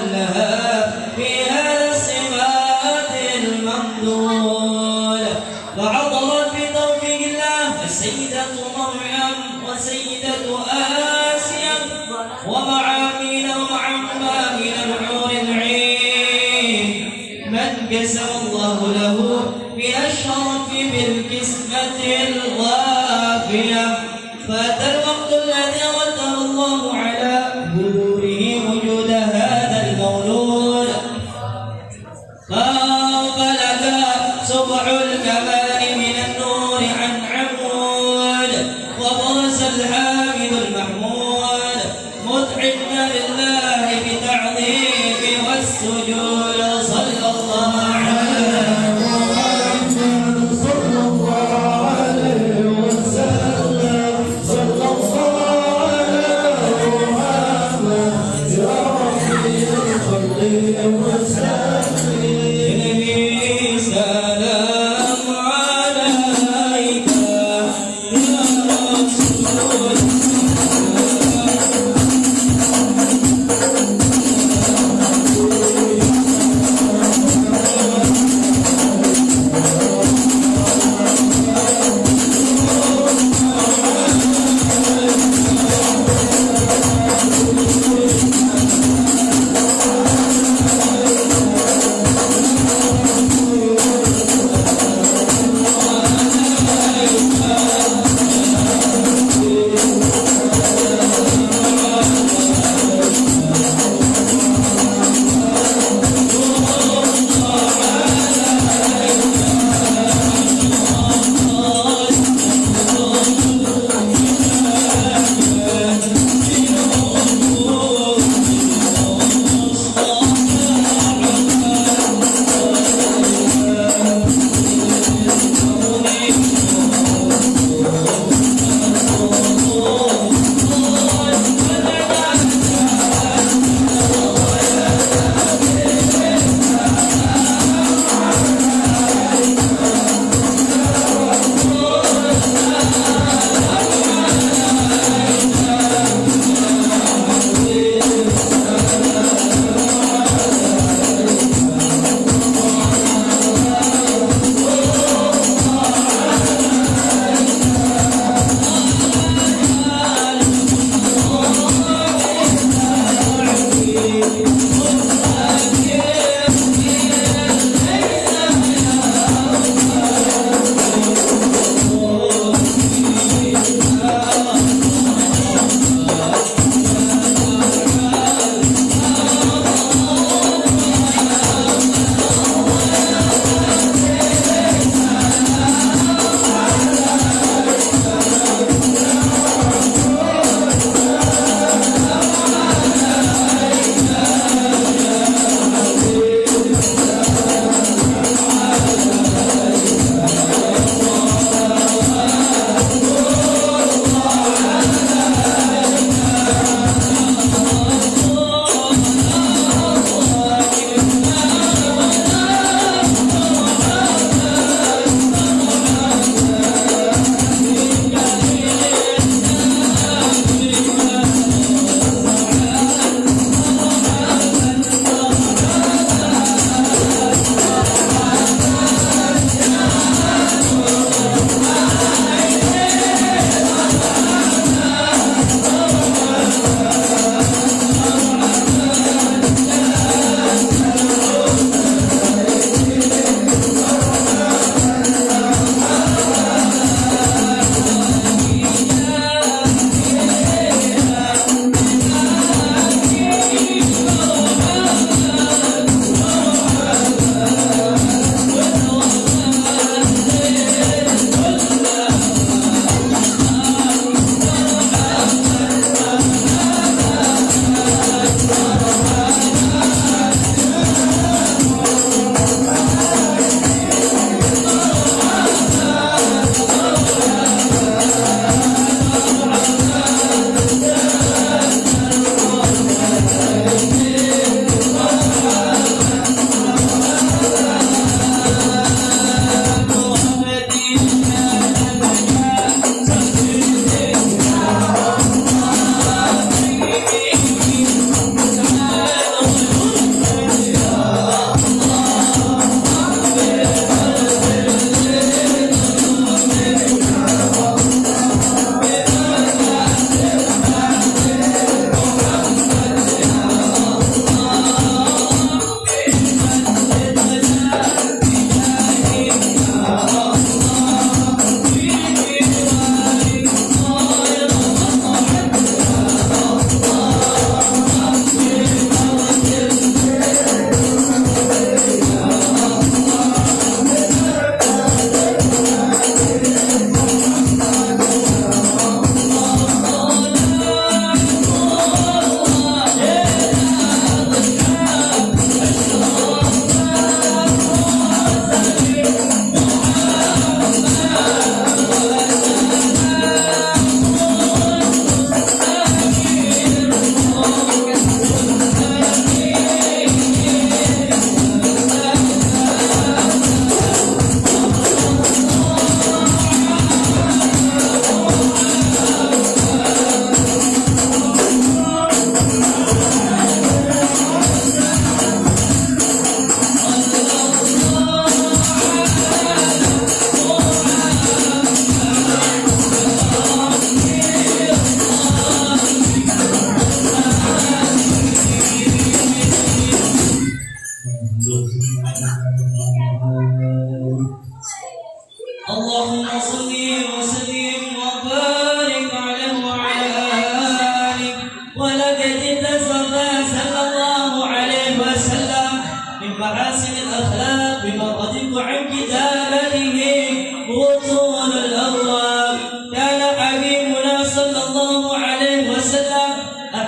كلها فيها الصفات الممدود فعضلت بتوفيق الله السيدة مريم وسيدة آسيا ومعامين ومعما من الحور العين من قسم الله له بالشرف بالقسمة الوافية فات الوقت الذي رتب الله على ظهوره وجود هذا المولود فانفلت سبع الكمال من النور عن عمود وبرز الحامد المحمود متعب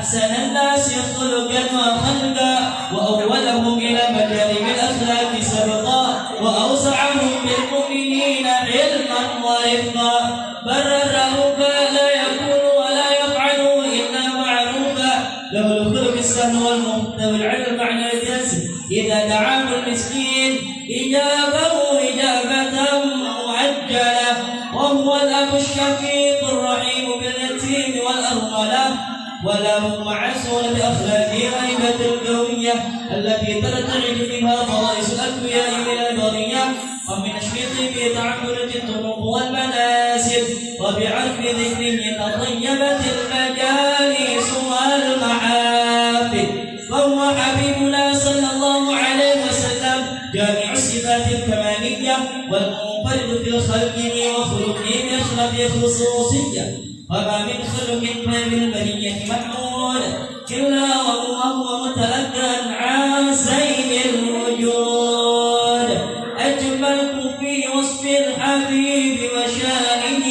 أحسن الناس خلقا وخلقا وأولهم إلى مكارم الأخلاق سبقا وأوسعهم بالمؤمنين علما ورفقا برره لا يكون ولا يفعل إلا معروفا له الخلق السهل والمحتوى على المعنى الجازم إذا دعاه المسكين إجابه إجابة معجلة وهو الأب الشفيق الرحيم باليتيم والأرملة وله مع سورة أخلاقه هيبة القوية التي ترتعد منها فرائس الأكوياء من البرية ومن الشفيق في تعمد الطرق والمناسب وبعرف ذكره تطيبت المجالس والمحافل فهو حبيبنا صلى الله عليه وسلم جامع الصفات الكمالية والمنفرد في خلقه وخلقه بأشرف خصوصية وما من خلق في البرية محمود إلا وهو متأكد عن سيد الوجود أجمل في وصف الحبيب وشانه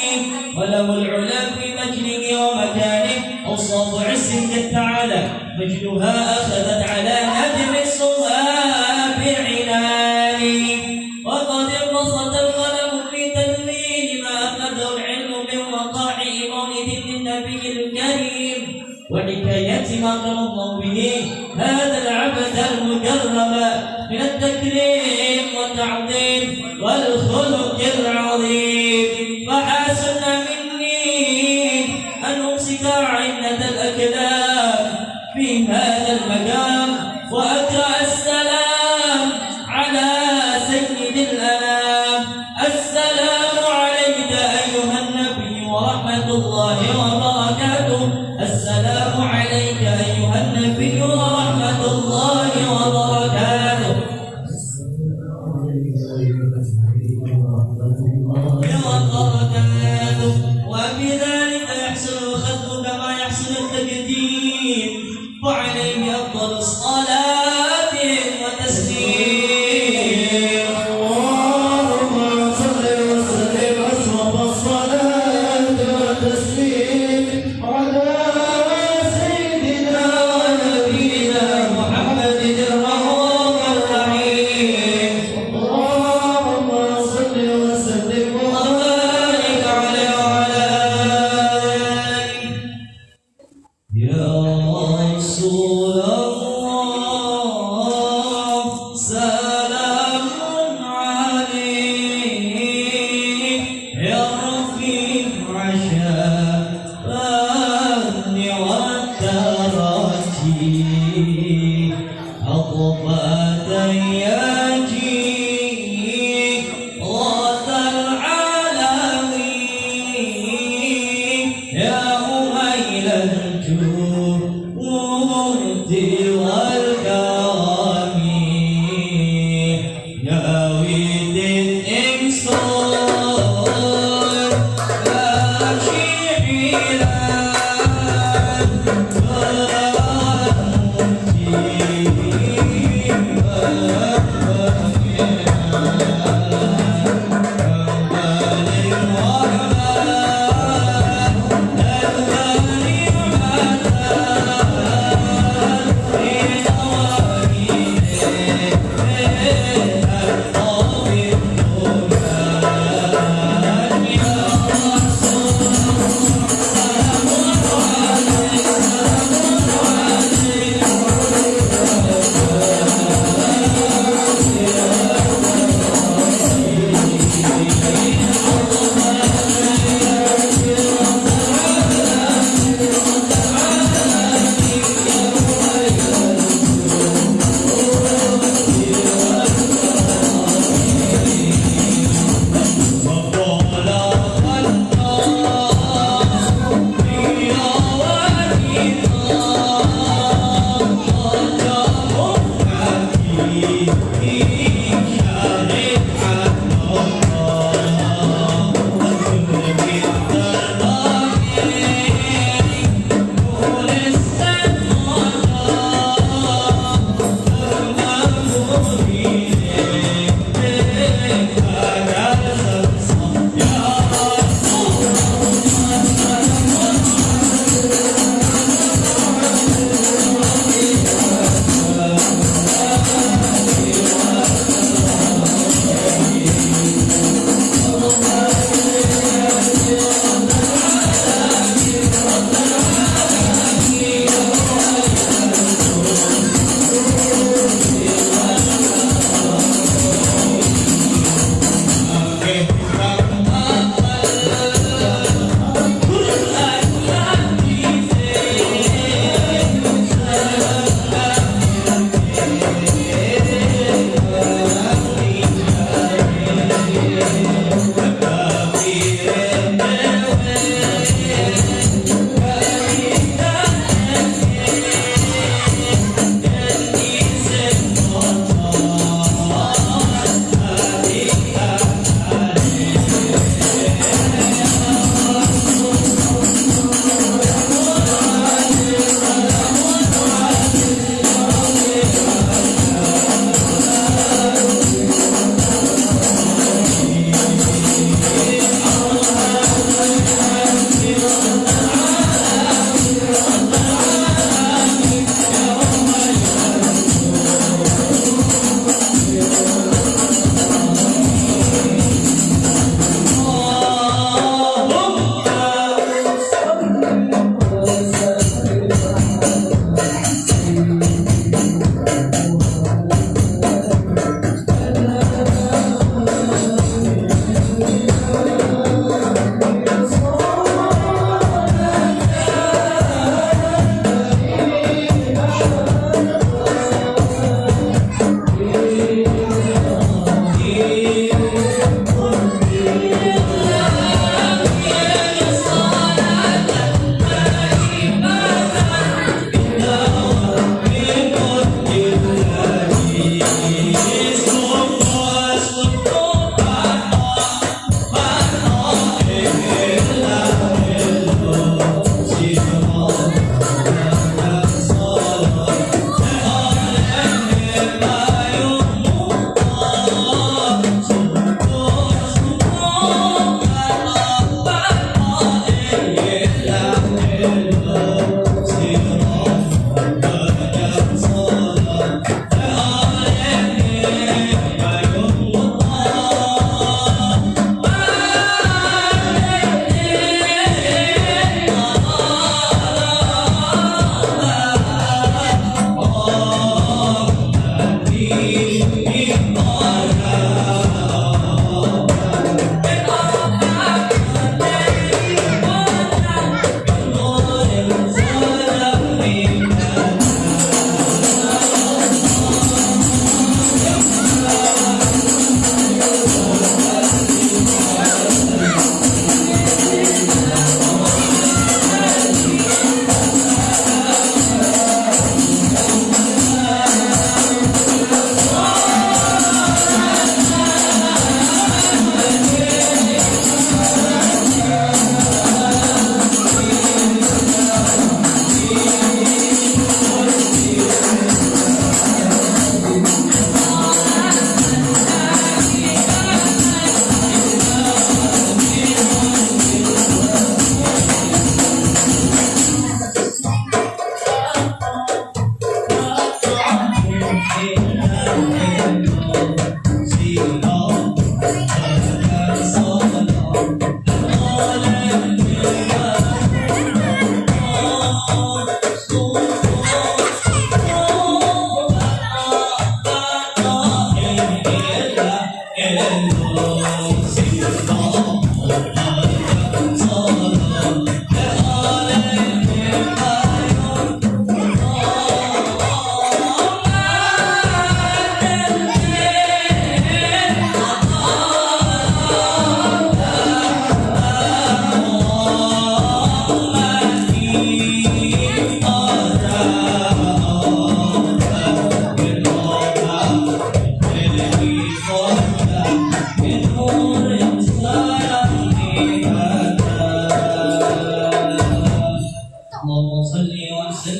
وله العلا في مجده ومكانه أوصاف عز جل تعالى مجدها أخذت على هدم الصواب عنانه وقد انبسط القلم في تدوين ما أخذه العلم من وقائع مولد النبي الكريم وحكاية ما أكرم الله به هذا العبد المجرم من التكريم والتعظيم والخلق العظيم فحسن مني أن أمسك عدة الأكلام في هذا المكان وأقرأ السلام على سيد الأنام السلام عليك أيها النبي ورحمة الله وبركاته السلام عليك أيها النبي ورحمة الله وبركاته وبذلك يحصل الختم كما يحصل التقديم وعليه أفضل الصلاة وتسليم اللهم صل وسلم أشرف الصلاة والتسليم على سيدنا ونبينا محمد الرؤوف الرحيم اللهم صل وسلم وبارك عليه وعلى آله يا رسول الله سلام عليك يا رفيع الشفاعة والترجي أطفأت يجي غاث العالمين يا أميل الجود والكرم يا ود الإنسان لا شبيلا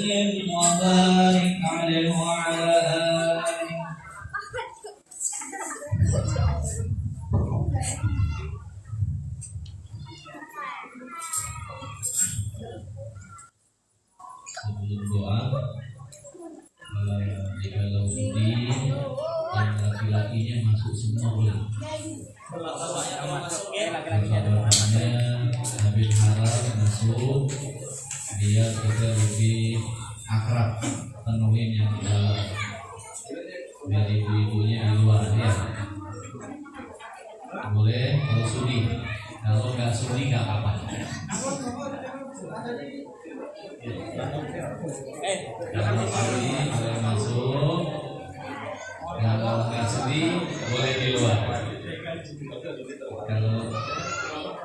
وسلم وبارك عليه وعلى آله. Sebelum doa, jikalau sudi yang laki-lakinya masuk semua boleh. Doanya Habib harap masuk biar kita lebih akrab, penuhin yang di dalam. Biar ibu-ibunya di luar ya. Boleh kalau sudi. Kalau nggak sudi nggak apa-apa. Kalau sudi boleh masuk. Kalau nggak sudi boleh di luar. Kalau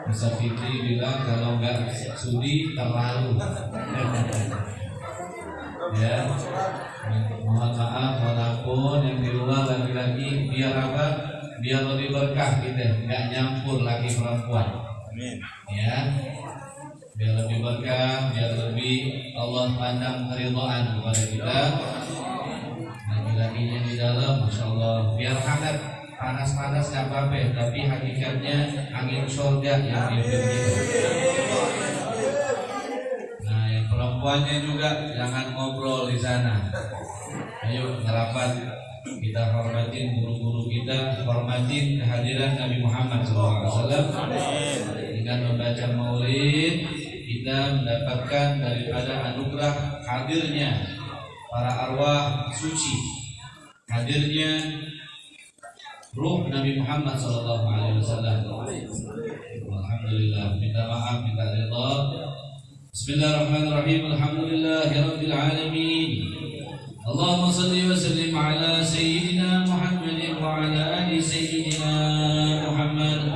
Ustaz Fitri bilang kalau nggak sudi terlalu. Ya, mohon maaf, mohon ampun yang di luar laki-laki biar apa? Biar lebih berkah kita, nggak nyampur laki perempuan. Amin. Ya, biar lebih berkah, biar lebih Allah pandang keridhaan kepada kita. Laki-lakinya di dalam, masya Allah, biar hangat. Panas-panas nggak apa-apa, tapi hakikatnya angin surga yang dipimpin. Nah, yang perempuannya juga jangan ngobrol di sana. Ayo ngerapat, kita hormatin guru-guru kita, hormatin kehadiran Nabi Muhammad SAW. Dengan membaca maulid, kita mendapatkan daripada anugerah hadirnya para arwah suci, hadirnya ruh Nabi Muhammad SAW. Alhamdulillah, minta maaf, minta ridha. Bismillahirrahmanirrahim. Alhamdulillahirabbil alamin. Allahumma shalli wa sallim ala sayyidina Muhammadin wa ala ali sayyidina Muhammad.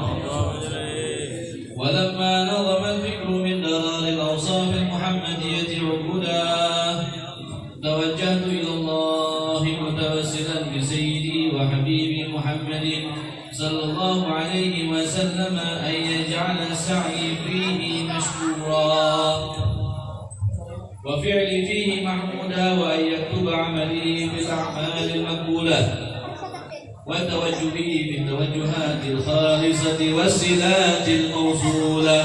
Walamma nadhama al-fikru min darar al-awsaf al-muhammadiyyah uqudah, tawajjahtu ila Allah mutawassilan bi sayyidi wa habibi محمد صلى الله عليه وسلم أن يجعل سعي فيه مشكورا وفعلي فيه محمودا وأن يكتب عملي بالأعمال المقبولة وتوجهي بالتوجهات الخالصة والصلات الموصولة.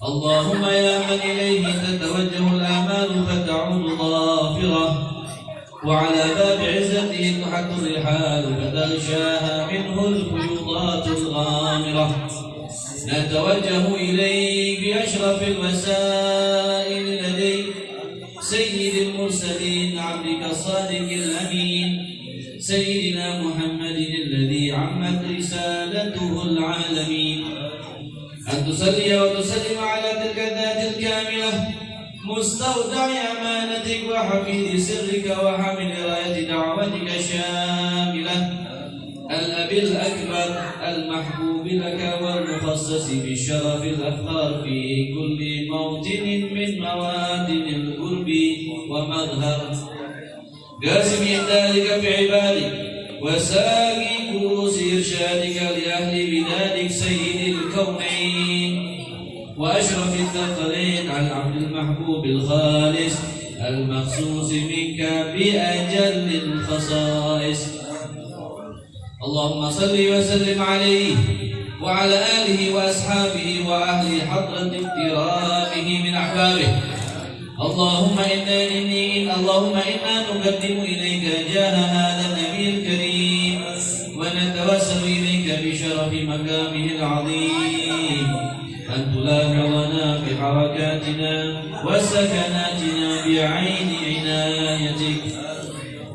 اللهم يا من إليه تتوجه الأعمال فتعود ظافرة وعلى باب عزته تحط الرحال فتغشاها منه الفيوضات الغامرة. نتوجه إليك بأشرف الوسائل لديك سيد المرسلين عبدك الصادق الأمين سيدنا محمد الذي عمت رسالته العالمين. أن تصلي وتسلم على تلك الذات الكاملة مستودع أمانتك وحفيظ سرك وحامل راية دعوتك الشاملة الأب الأكبر المحبوب لك والمخصص بالشرف الأفخار في كل موطن من موادن القرب ومظهر قاسم ذلك بعبادك وساقي كؤوس إرشادك لأهل بلادك سيد الكونين وأشرف الثقلين على العبد المحبوب الخالص المخصوص منك بأجل الخصائص. اللهم صل وسلم عليه وعلى آله وأصحابه وأهل حضرة اقترابه من أحبابه. اللهم إنا نقدم إليك جاه هذا النبي الكريم ونتوسل إليك بشرف مقامه العظيم أن تلاحظنا بحركاتنا وسكناتنا بعين عنايتك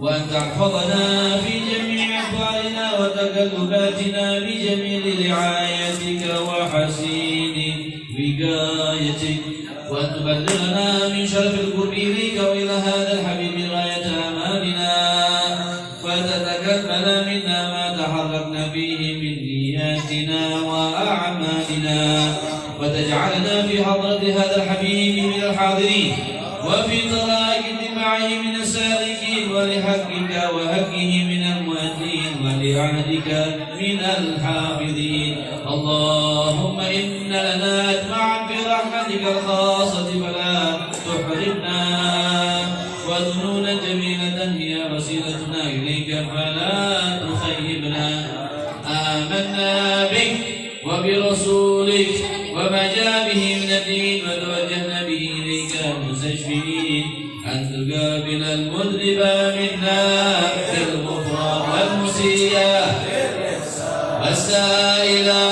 وأن تحفظنا في جميع أحوالنا وتقلباتنا بجميل رعايتك وحسين وقايتك وأن تبلغنا من شرف القرب إليك وإلى هذا الحبيب غاية آمالنا وتتكمل منا ما تحركنا به من نياتنا وأعمالنا وتجعلنا في حضرة هذا الحبيب من الحاضرين وفي طرائق معه من السالكين ولحقك وحقه من المؤدين ولعهدك من الحافظين. إن لنا أجمعا برحمتك الخاصة فلا تحرمنا وظنونا جميلة هي وسيلتنا إليك فلا تخيبنا. آمنا بك وبرسولك وما جاء به من الدين وتوجهنا به إليك مستشفين أن تقابل المذنب منا بالغفران والمسيئة والسائلة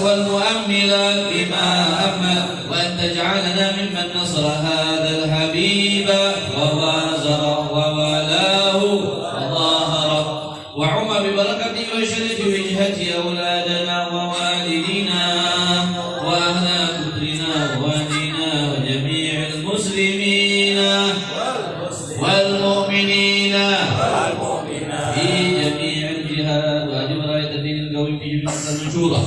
والمؤملة بما أمل، وأن تجعلنا ممن نصر هذا الحبيب ووازره ووالاه وظاهره، وعم ببركته وشرف وجهة أولادنا ووالدينا وأهل كفرنا ووالدينا وجميع المسلمين والمؤمنين في جميع الجهات، وأجب راية الدين القويم في جميع المنشورة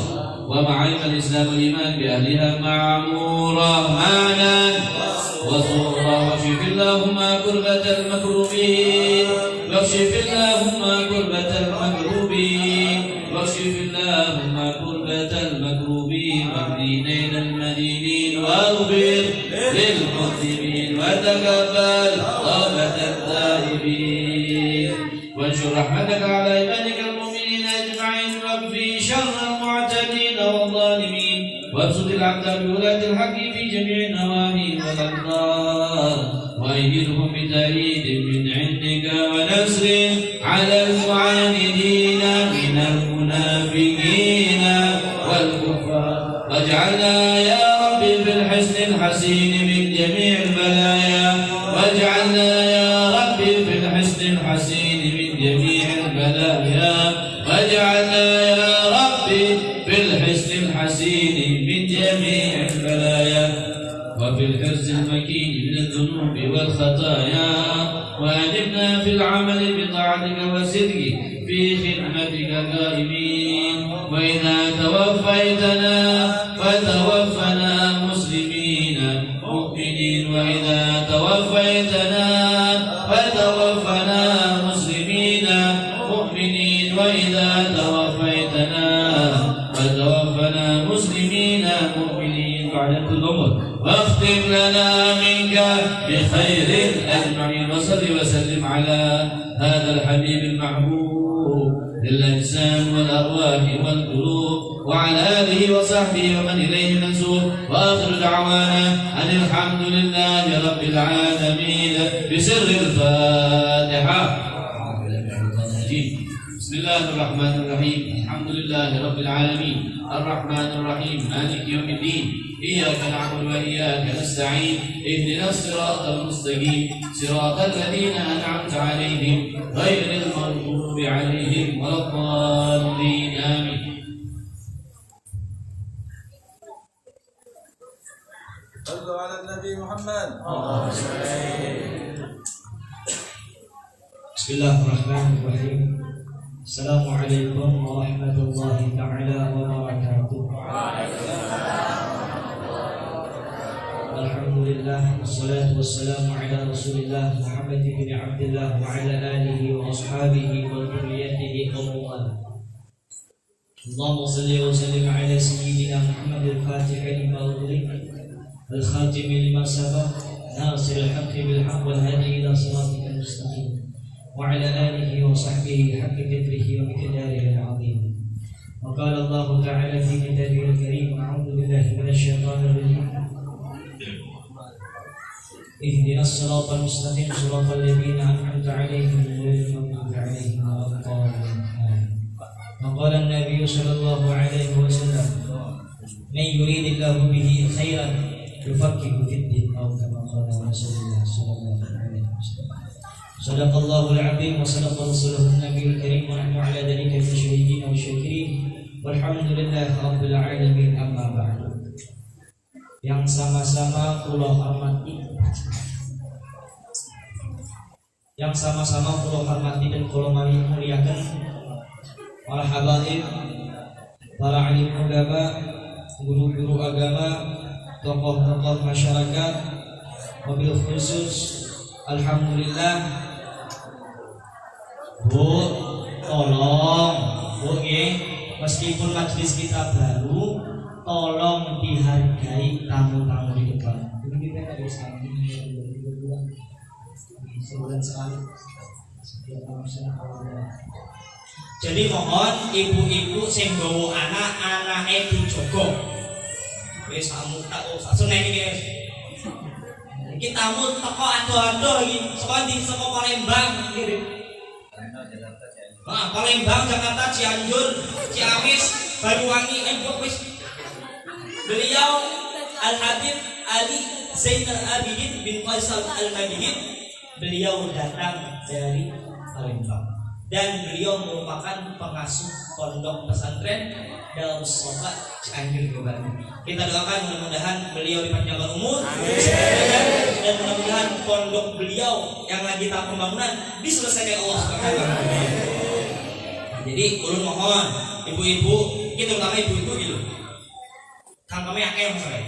ومعالم الإسلام والإيمان بأهلها معمورة معنا وصورة. واكشف اللهم كربة المكروبين، واكشف اللهم كربة المكروبين، واكشف اللهم كربة المكروبين، واهدنا المدينين واغفر للمذنبين وتقبل توبة التائبين، وانشر رحمتك على عبادك المؤمنين أجمعين، واكفي شر المعتدين والظالمين، وابسط العدل بولاة الحق في جميع النواحي والأقدار، وأيدهم بتأييد من عندك ونصر على المعاندين من المنافقين والكفار، واجعلنا يا رب في الحسن الحسين من جميع البلايا، واجعلنا يا رب في الحسن الحسين من جميع البلايا، واجعلنا يا رب في الحسن الحسين من جميع البلايا، وفي الحرز المكين من الذنوب والخطايا، وأجبنا في العمل بطاعتك وصدق في خدمتك قائمين، وإذا توفيتنا فتوفنا مسلمين مؤمنين، وإذا توفيتنا فتوفنا مسلمين مؤمنين، وإذا توفيتنا فتوفنا مسلمين مؤمنين بعد العمر، واختم لنا منك بخير أجمعين. وصل وسلم على هذا الحبيب المحبوب للأجسام والأرواح والقلوب، وعلى آله وصحبه ومن إليه منسوب، وآخر دعوانا أن الحمد لله رب العالمين بسر الفاتحة. بسم الله الرحمن الرحيم، الحمد لله رب العالمين الرحمن الرحيم مالك يوم الدين، إياك نعبد وإياك نستعين، اهدنا الصراط المستقيم صراط الذين أنعمت عليهم غير المغضوب عليهم ولا الضالين آمين. صلوا على النبي محمد. بسم الله الرحمن الرحيم. السلام عليكم ورحمة الله تعالى وبركاته. الحمد لله والصلاة والسلام على رسول الله محمد بن عبد الله وعلى آله وأصحابه وذريته ومن والاه. اللهم صل وسلم على سيدنا محمد الفاتح لما أغلق الخاتم لما سبق ناصر الحق بالحق والهادي إلى صراطك المستقيم وعلى آله وصحبه حق قدره ومقداره العظيم. وقال الله تعالى في كتابه الكريم: أعوذ بالله من الشيطان الرجيم، اهدنا الصراط المستقيم صراط الذين أنعمت عليهم غير المغضوب عليهم ولا الضالين. وقال النبي صلى الله عليه وسلم: من يريد الله به خيرا يفكك في الدين، أو كما قال رسول الله صلى الله عليه وسلم. صدق الله العظيم وصدق رسوله النبي الكريم، ونحن على ذلك من الشهيدين والشاكرين، والحمد لله رب العالمين. أما بعد. Yang sama-sama kula hormati, dan kula muliakan para habaib, para alim ulama, guru-guru agama, tokoh-tokoh masyarakat, wabil khusus alhamdulillah Bu, tolong Bu, meskipun majelis kita baru, tolong dihargai tamu-tamu di depan. sebulan sekali. Jadi mohon ibu-ibu sing nggawa anake dijogo. Wis kamu tak usah iki guys. Iki tamu teko ado-ado iki saka Palembang ngirim. Palembang, Jakarta, Cianjur, Ciamis, Banyuwangi, wis. Beliau Al-Habib Ali Zainal Abidin bin Faisal Al-Madini. Beliau datang dari Palembang dan beliau merupakan pengasuh pondok pesantren Darus Sofa Cianjur, Jawa Barat. Kita doakan mudah-mudahan beliau dipanjangkan umur dan mudah-mudahan pondok beliau yang lagi tahap pembangunan diselesaikan Allah Subhanahu wa taala. Jadi ulun mohon ibu-ibu, kita terutama ibu-ibu gitu. Kang kami akeh masalah.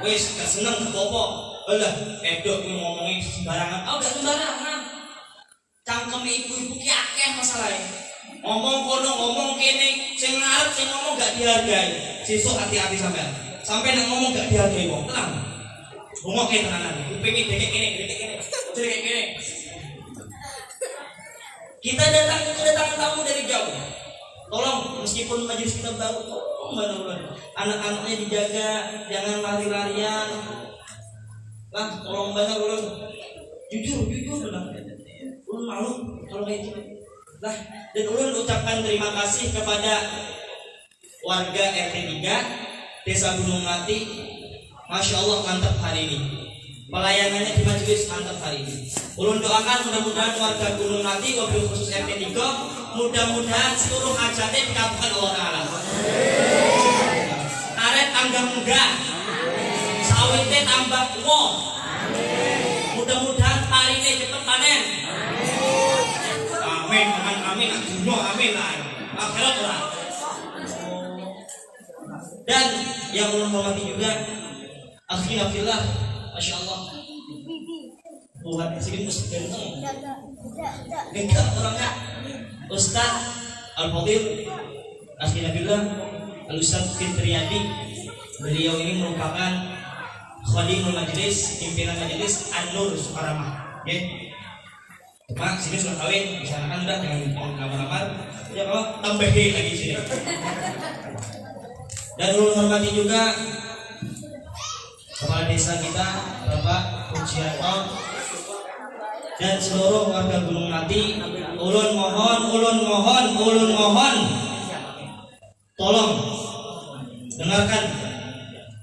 Wis gak seneng kepopo. Alah, edok ngomongin sembarangan. Oh, gak sembarangan. Cangkem ibu-ibu ki akeh masalahnya. Ngomong kono, ngomong kene, sing ngarep sing ngomong gak dihargai. Sesuk hati-hati sampean. Sampai nek ngomong gak dihargai wong, tenang. Ngomong ke tenanan. Kupingi dekek kene. Kita kedatangan tamu dari jauh. Tolong meskipun majelis kita baru, benar-benar anak-anaknya dijaga, jangan lari-larian. Lah, tolong banyak ulun. Jujur benar. Ulun malu kalau kayak gitu. Lah, dan ulun ucapkan terima kasih kepada warga RT 3 Desa Gunung Mati. Masya Allah mantap hari ini. Pelayanannya di majelis mantap hari ini. Ulun doakan mudah-mudahan warga Gunung Mati, wabil khusus RT 3, mudah-mudahan seluruh hajatnya dikabulkan Allah Ta'ala. Arek tangga muda, sawitnya tambah tua. Mudah-mudahan parine cepet panen. Amin, amin lah. Akhirat lah. Dan yang ulun hormati juga, akhirnya fillah, masya Allah. Tuhan sedikit mesti enggak orangnya. Ustaz Al-Fadil Akhirullah Al-Ustaz Fitriyadi. Beliau ini merupakan khadimul majelis, pimpinan majelis An-Nur Sukaramah. Oke. Pak, sini sudah kawin, bisa kan udah jangan kamar-kamar. Ya kalau tambahin lagi sini. Dan ulun hormati juga kepala desa kita Bapak Pujianto dan seluruh warga Gunung Mati. Ulun mohon tolong dengarkan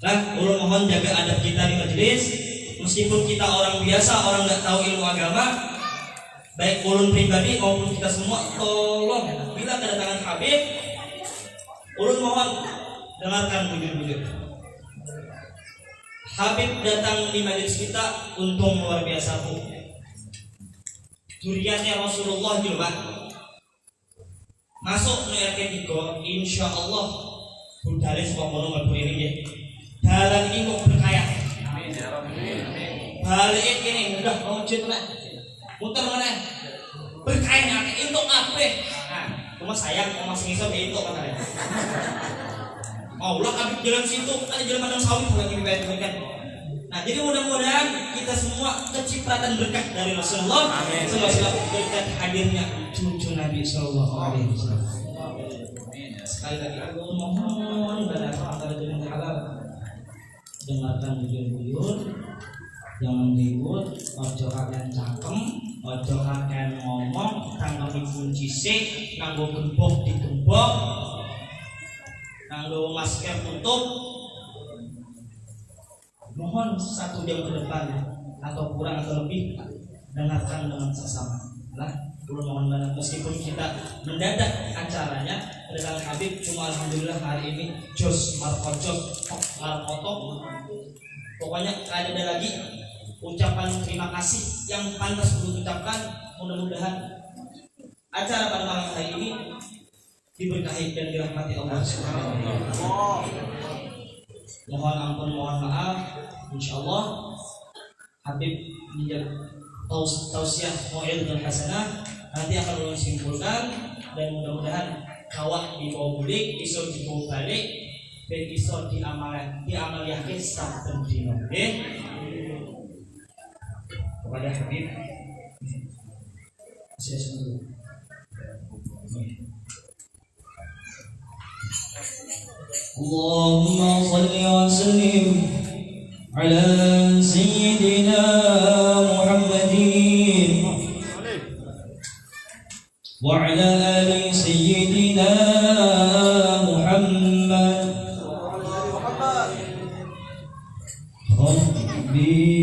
lah, ulun mohon jaga adab kita di majelis. Meskipun kita orang biasa, orang nggak tahu ilmu agama, baik ulun pribadi maupun kita semua, tolong bila kedatangan Habib, ulun mohon dengarkan bujur-bujur. Habib datang di majelis kita, untung luar biasa bu. Duriannya Rasulullah juga masuk ke RT 3, insya Allah budale sebuah mono ini ya. Dalam ini kok berkaya. Balik ini udah mau mana? Muter mana? Berkaya untuk apa? Nah, cuma sayang sama sengisor itu katanya. Allah Habib jalan situ, ada jalan padang sawit lagi dibayar. Nah, jadi mudah-mudahan kita semua kecipratan berkah dari Rasulullah SAW, berkat hadirnya cucu Nabi SAW. Sekali lagi aku mohon berapa antara dengan halal, dengarkan bujur-bujur, jangan ribut, ojo kakek cangkem, ojo kakek ngomong, tangkap kunci sik, nganggo gembok digembok, nganggo masker tutup. Mohon 1 jam ke depan atau kurang atau lebih dengarkan dengan seksama. Nah, dulu mohon banget meskipun kita mendadak acaranya kedatangan Habib, cuma alhamdulillah hari ini jos markoto. Pokoknya ada lagi ucapan terima kasih yang pantas untuk ucapkan. Mudah-mudahan acara pada malam hari ini diberkahi dan dirahmati Allah Subhanahu wa taala. Mohon ampun, mohon maaf. Insyaallah Habib menjadi tausiah mau'idhatul hasanah nanti akan ulun simpulkan, dan mudah-mudahan kawak dibawa bulik, iso dibawa balik, dan iso diamaliyahkan saben dina. Kepada Habib اللهم صل وسلم على سيدنا محمد وعلى آل سيدنا محمد خبري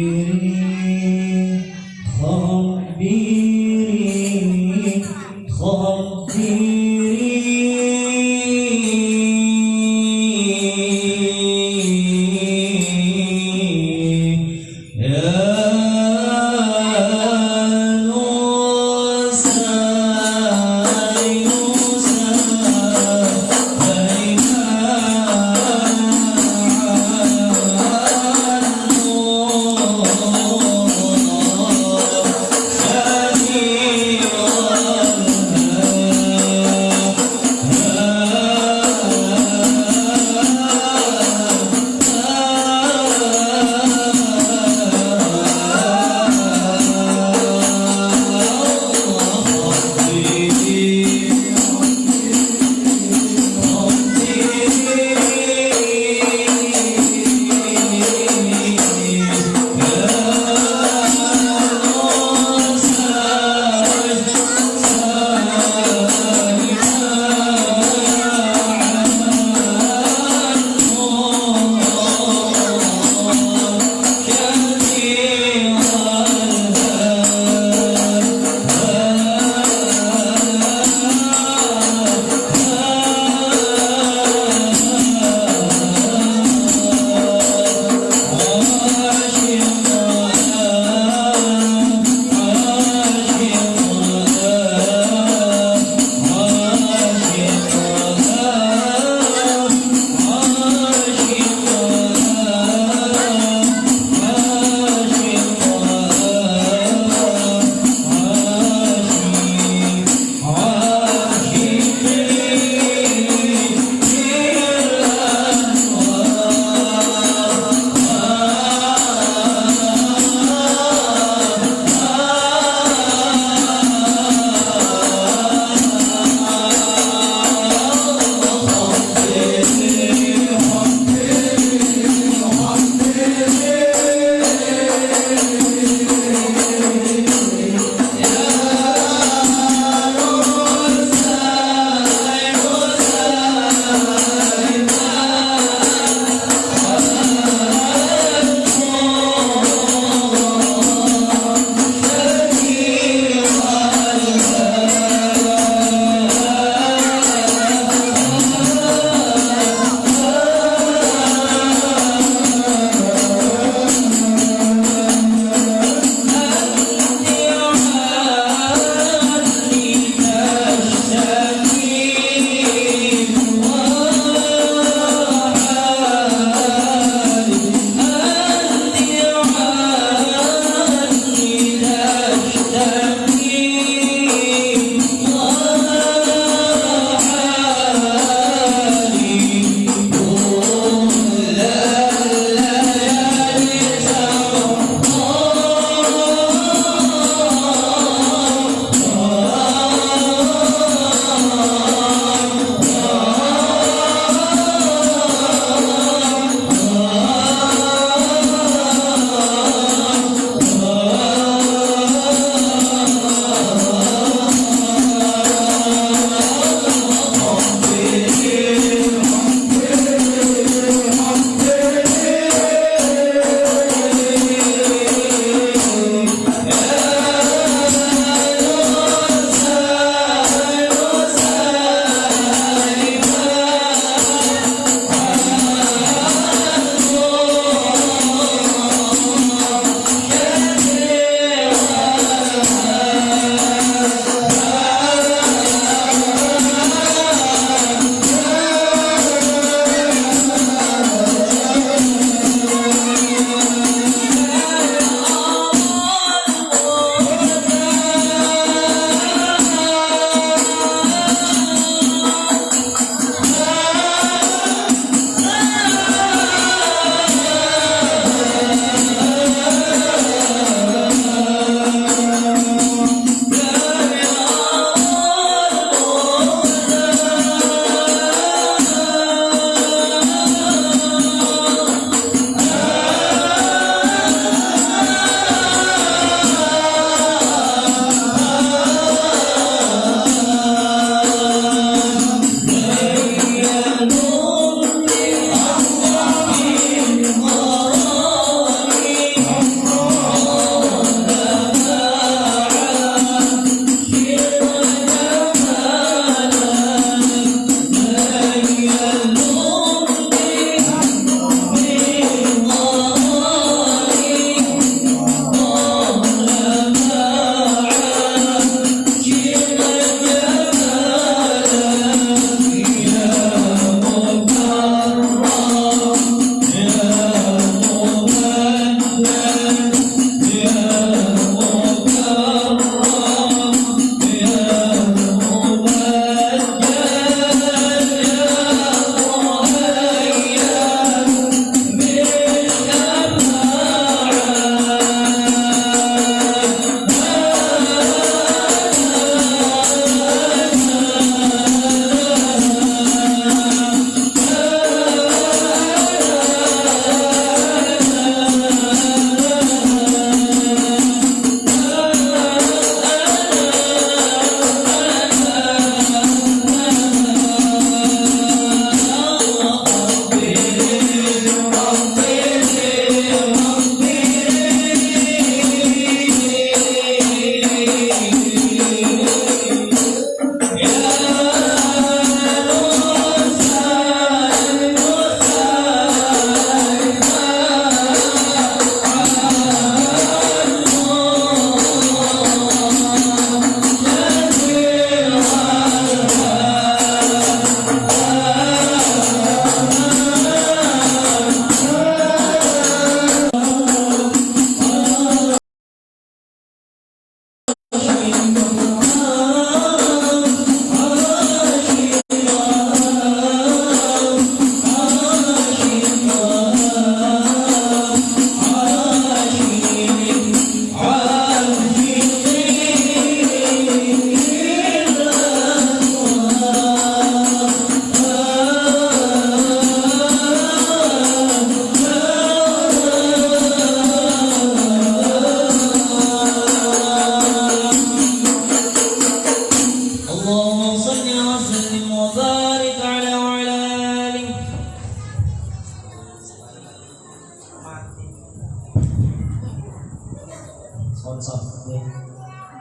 sponsor. Ya.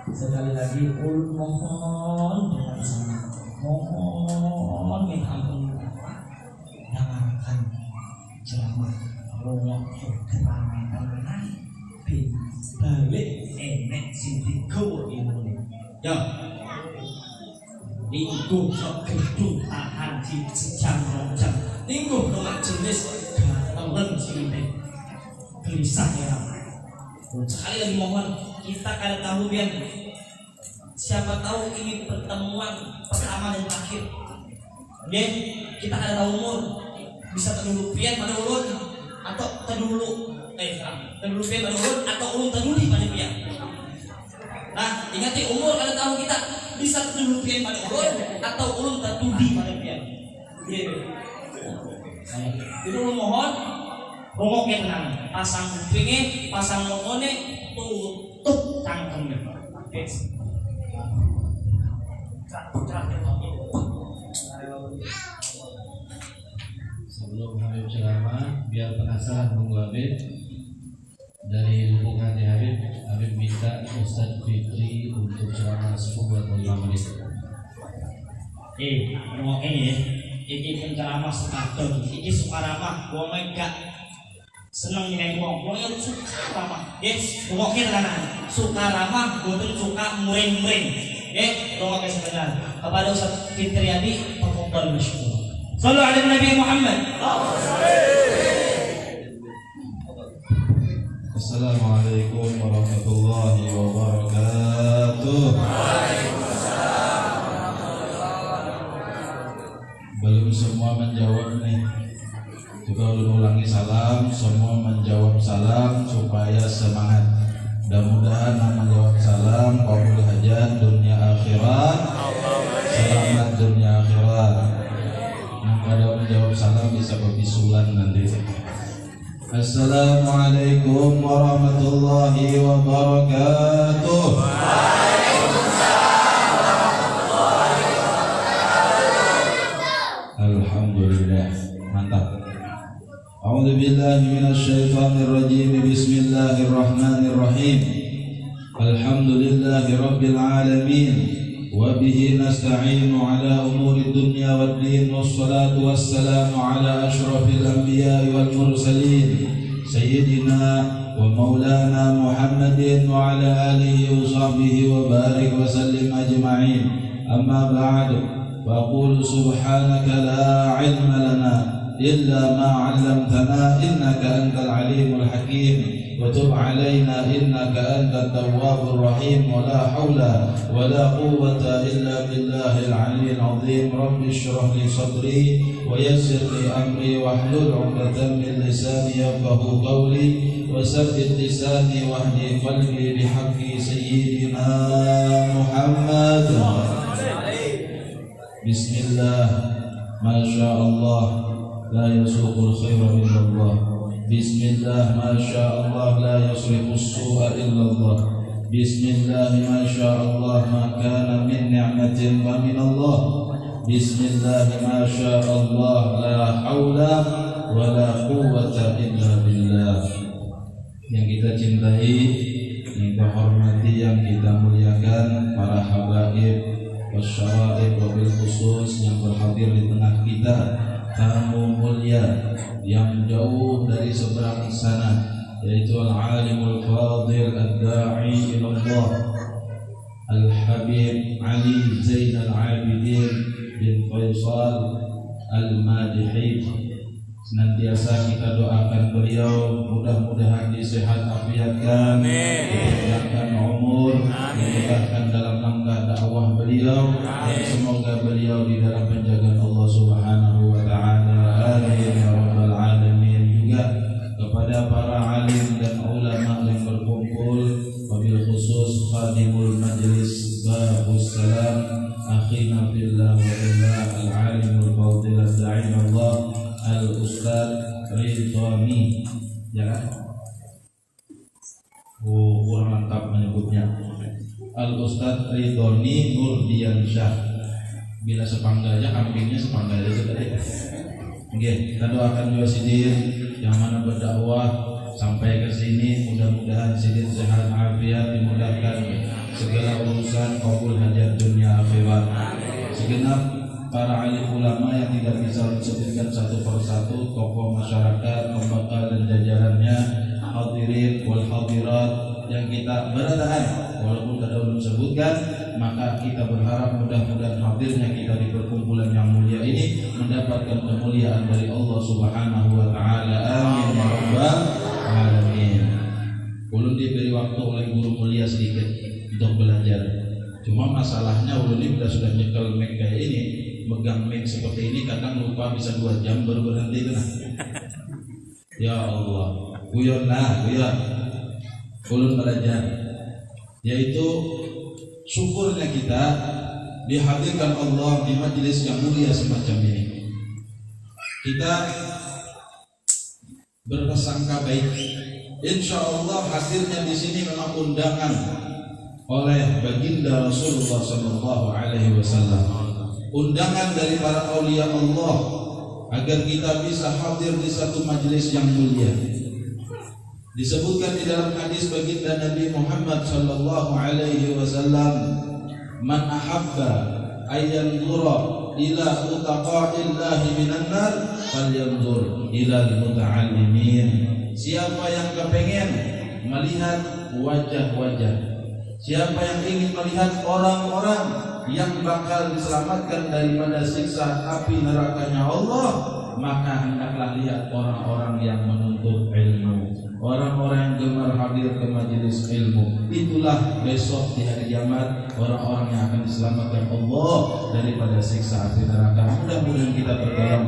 Sekali lagi mohon dengan sangat mohon minta ampun dengarkan ceramah Allah keterangan bin balik enek sing digowo ilmune. Ya. Lingkuh sok gedung tahan di sejam 2 jam. Lingkuh nomor jenis gatelan sini gelisah ya. Sekali lagi mohon kita kada tahu biar siapa tahu ini pertemuan pertama dan terakhir. Oke, kita kada tahu umur bisa terdulu pian pada ulun atau terdulu terdulu pian pada ulun atau ulun terduli pada pian. Nah, ingat umur kada tahu kita bisa terdulu pian pada ulun atau ulun terduli pada pian. Gitu. Itu mohon rongok yang tenang, pasang kupingnya, pasang ngomongnya, tutup cangkemnya. Oke. Sebelum Habib ceramah, biar penasaran nunggu Habib dari Lubuk Hati Habib minta Ustadz Fikri untuk ceramah 10 atau 5 menit. Ngomongnya ya, ini penceramah sekadon, ini sukaramah, gua megak seneng nyanyi wong yang suka ramah, yes, ngomongnya tenang, suka ramah, bukan suka muring-muring. Doa sebentar kepada Ustaz Fitriadi tafadhal masykur. Shallu ala Nabi Muhammad. Assalamualaikum warahmatullahi wabarakatuh. Belum semua menjawab nih. Juga ulun ulangi salam, semua menjawab salam supaya semangat. Mudah-mudahan menjawab salam qabul hajat dunia akhirat. Selamat dunia akhirat. Yang kada menjawab salam bisa berbisulan nanti. Assalamualaikum warahmatullahi wabarakatuh. Alhamdulillah, mantap. A'udzu billahi minasyaitonir rajim. Bismillahirrahmanirrahim. Alhamdulillahi rabbil alamin. Wa bihi nasta'inu ala umuri dunya waddin. Wassalatu wassalamu ala asyrafil anbiya'i wal mursalin sayyidina wa maulana Muhammadin wa ala alihi wa sahbihi wa barik wa sallim ajma'in. Amma ba'du, faqulu subhanaka la ilma lana إلا ما علمتنا إنك أنت العليم الحكيم وتب علينا إنك أنت التواب الرحيم ولا حول ولا قوة إلا بالله العلي العظيم رب اشرح لي صدري ويسر لي أمري واحلل عقدة من لساني يفقهوا قولي وثبت لساني واهدي قلبي بحق سيدنا محمد. بسم الله ما شاء الله لا يسوق الخير إلا الله. بسم الله ما شاء الله لا يصرف السوء إلا الله. بسم الله ما شاء الله ما كان من نعمة ومن الله. بسم الله ما شاء الله لا حول ولا قوة إلا بالله. Yang kita cintai, yang kita hormati, yang kita muliakan, para habaib wasyaraib wabil khusus yang berhadir di tengah kita, tamu mulia yang jauh dari seberang sana, yaitu al-alimul fadil ad-da'i ilallah Al-Habib Ali Zainal Abidin bin Faisal Al-Madihi. Senantiasa kita doakan beliau, mudah-mudahan disehat afiatkan, dipanjangkan umur, dimudahkan dalam langkah dakwah beliau, dan semoga beliau di dalam penjagaan Allah Subhanahu wa taala. Amin ya rabbal alamin. Juga kepada para alim dan ulama yang berkumpul, wabil khusus khadimul majlis Babus Salam akhina fillah wa billah al-alimul fadil ad-da'i Allah Al-Ustadz Ridhani, ya kan? Kurang lengkap menyebutnya. Al-Ustadz Ridhani Nurdiansyah. Bila sepanggal aja, kambingnya sepanggal aja tadi. Oke, kita doakan juga sidin yang mana berdakwah sampai ke sini. Mudah-mudahan sidin sehat afiat, dimudahkan segala urusan, kabul hajat dunia akhirat. Segenap para alim ulama yang tidak bisa disebutkan satu persatu, tokoh masyarakat, pembakal dan jajarannya, hadirin wal hadirat yang kita beradaan, walaupun tidak ulun sebutkan, maka kita berharap mudah-mudahan hadirnya kita di perkumpulan yang mulia ini mendapatkan kemuliaan dari Allah Subhanahu wa taala. Amin ya rabbal alamin. Ulun diberi waktu oleh guru mulia sedikit untuk belajar. Cuma masalahnya ulun ini sudah nyekel mic kayak ini, megang mic seperti ini, kadang lupa bisa 2 jam baru berhenti kena. Ya Allah, guyon lah, guyon. Ulun belajar, yaitu syukurnya kita dihadirkan Allah di majelis yang mulia semacam ini. Kita berprasangka baik, insya Allah hadirnya di sini memang undangan oleh baginda Rasulullah Sallallahu Alaihi Wasallam, undangan dari para aulia Allah agar kita bisa hadir di satu majelis yang mulia. Disebutkan di dalam hadis baginda Nabi Muhammad sallallahu alaihi wasallam, "Man ahabba ayyanzura ila utaqa'illahi minan nar falyanzur ila al-muta'allimin." Siapa yang kepengen melihat wajah-wajah, siapa yang ingin melihat orang-orang yang bakal diselamatkan daripada siksa api nerakanya Allah, maka hendaklah lihat orang-orang yang menuntut ilmu, orang-orang yang gemar hadir ke majelis ilmu. Itulah besok di hari kiamat orang-orang yang akan diselamatkan Allah daripada siksa api neraka. Mudah-mudahan kita tergolong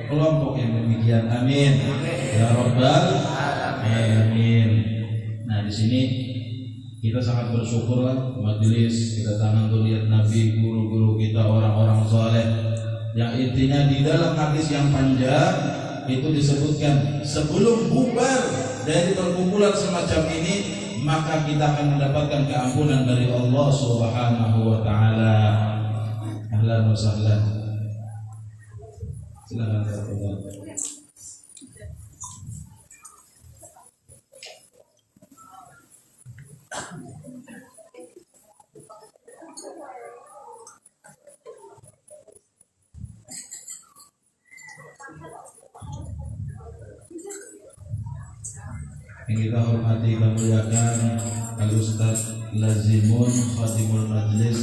kelompok yang demikian. Amin ya rabbal alamin. Nah, di sini kita sangat bersyukurlah majelis kedatangan zuriat Nabi, guru-guru kita, orang-orang saleh. Yang intinya di dalam hadis yang panjang itu disebutkan sebelum bubar dari perkumpulan semacam ini, maka kita akan mendapatkan keampunan dari Allah Subhanahu wa taala. Ahlan wa sahlan. Silakan Bapak. Yang kita hormati dan muliakan Al-Ustaz Lazimun Khatimul Majlis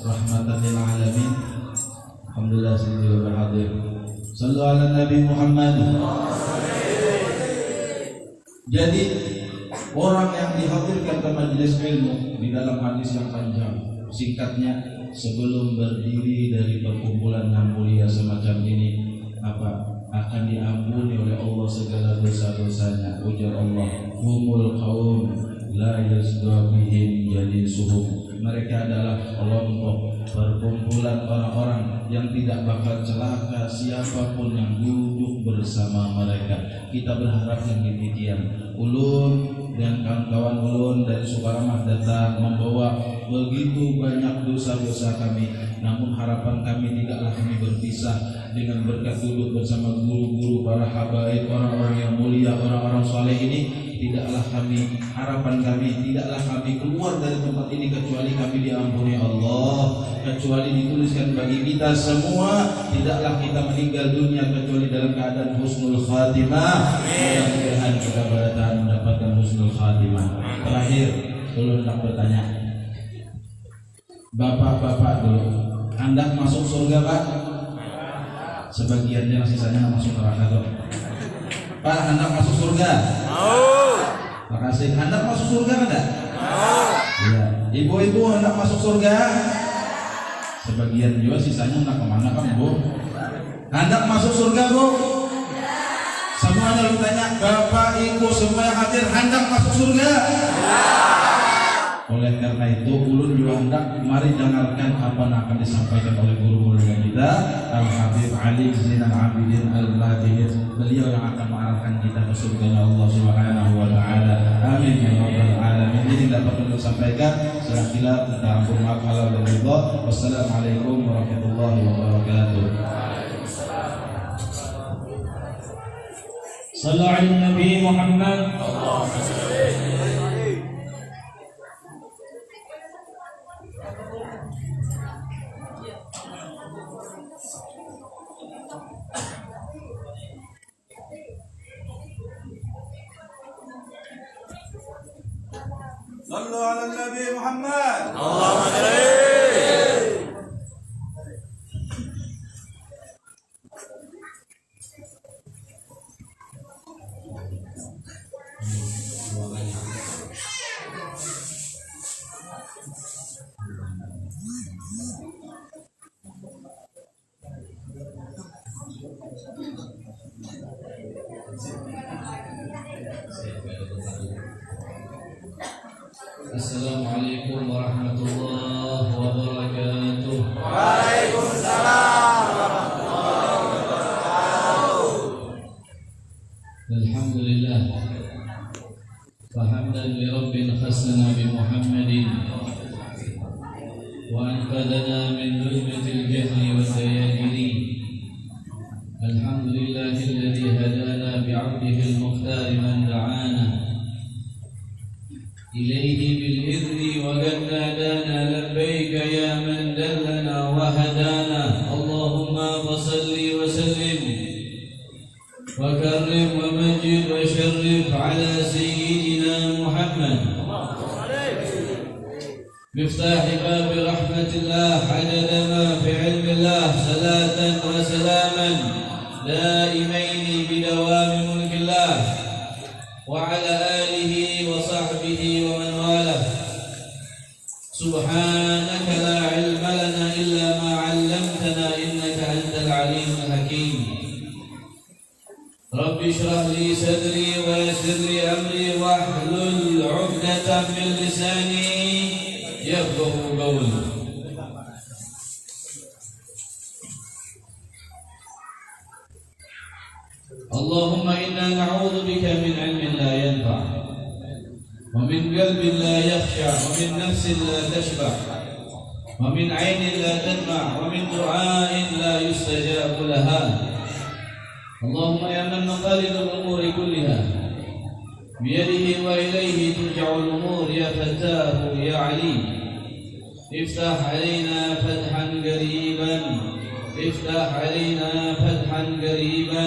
Rahmatan lil Alamin. Alhamdulillah sendiri berhadir. Sallu ala Nabi Muhammad. Jadi orang yang dihadirkan ke majelis ilmu di dalam hadis yang panjang, singkatnya, sebelum berdiri dari perkumpulan yang mulia semacam ini, apa? Akan diampuni oleh Allah segala dosa-dosanya. Ujar Allah, humul qaum la yasdu bihim jalisuhum. Mereka adalah kelompok perkumpulan orang-orang yang tidak bakal celaka siapapun yang duduk bersama mereka. Kita berharap yang demikian. Ulun dan kawan-kawan ulun dari Sukaramah datang membawa begitu banyak dosa-dosa kami, namun harapan kami tidaklah kami berpisah dengan berkat duduk bersama guru-guru, para habaib, orang-orang yang mulia, orang-orang saleh ini. Tidaklah kami, harapan kami, tidaklah kami keluar dari tempat ini kecuali kami diampuni Allah, kecuali dituliskan bagi kita semua tidaklah kita meninggal dunia kecuali dalam keadaan husnul khatimah. Mudah-mudahan kita bertahan mendapatkan husnul khatimah. Terakhir, dulu hendak bertanya, bapak-bapak dulu, hendak masuk surga Pak? Sebagiannya sisanya masuk neraka tuh. Pak, hendak masuk surga? Mau. Makasih. Hendak masuk surga enggak? Mau. Iya. Ibu-ibu hendak masuk surga? Sebagian juga, sisanya hendak kemana kan Bu? Hendak masuk surga Bu? Semuanya lu tanya, Bapak, Ibu, semua yang hadir hendak masuk surga? Oleh karena itu, ulun juga hendak mari dengarkan apa yang akan disampaikan oleh guru mulia kita Al-Habib Ali Zainal Abidin Al-Lahir. Beliau yang akan mengarahkan kita ke surga Allah Subhanahu wa taala. Amin ya rabbal alamin. Ini dapat untuk sampaikan. Salah khilaf minta ampun, maaf, halal dan ridha. Wassalamualaikum warahmatullahi wabarakatuh. صلوا على النبي محمد. صلوا على النبي محمد. Assalamualaikum warahmatullahi wabarakatuh. Waalaikumsalam warahmatullahi wabarakatuh. Alhamdulillah. Fahamdan li Rabbin khassana bi Muhammadin wa anqadana min dhulmatil jahli wa dayajiri. Alhamdulillahilladzi hadana bi 'abdihi al-mukhtar man da'ana إليه بالإذن وقد نادانا لبيك يا من دلنا وهدانا اللهم فصل وسلم وكرم ومجد وشرف على سيدنا محمد مفتاح باب رحمة الله عدد ما في علم الله صلاة وسلاما دائمين بدوام ملك الله وعلى آله وصحبه ومن والاه. سبحانك لا علم لنا إلا ما علمتنا إنك أنت العليم الحكيم. رب اشرح لي صدري ويسر لي أمري واحلل عقدة من لساني يفقه قولي. اللهم إنا نعوذ بك من علم لا ينفع ومن قلب لا يخشع ومن نفس لا تشبع ومن عين لا تدمع ومن دعاء لا يستجاب لها. اللهم يا من مقاليد الأمور كلها بيده وإليه ترجع الأمور يا فتاه يا عليم افتح علينا فتحا قريبا افتح علينا فتحا قريبا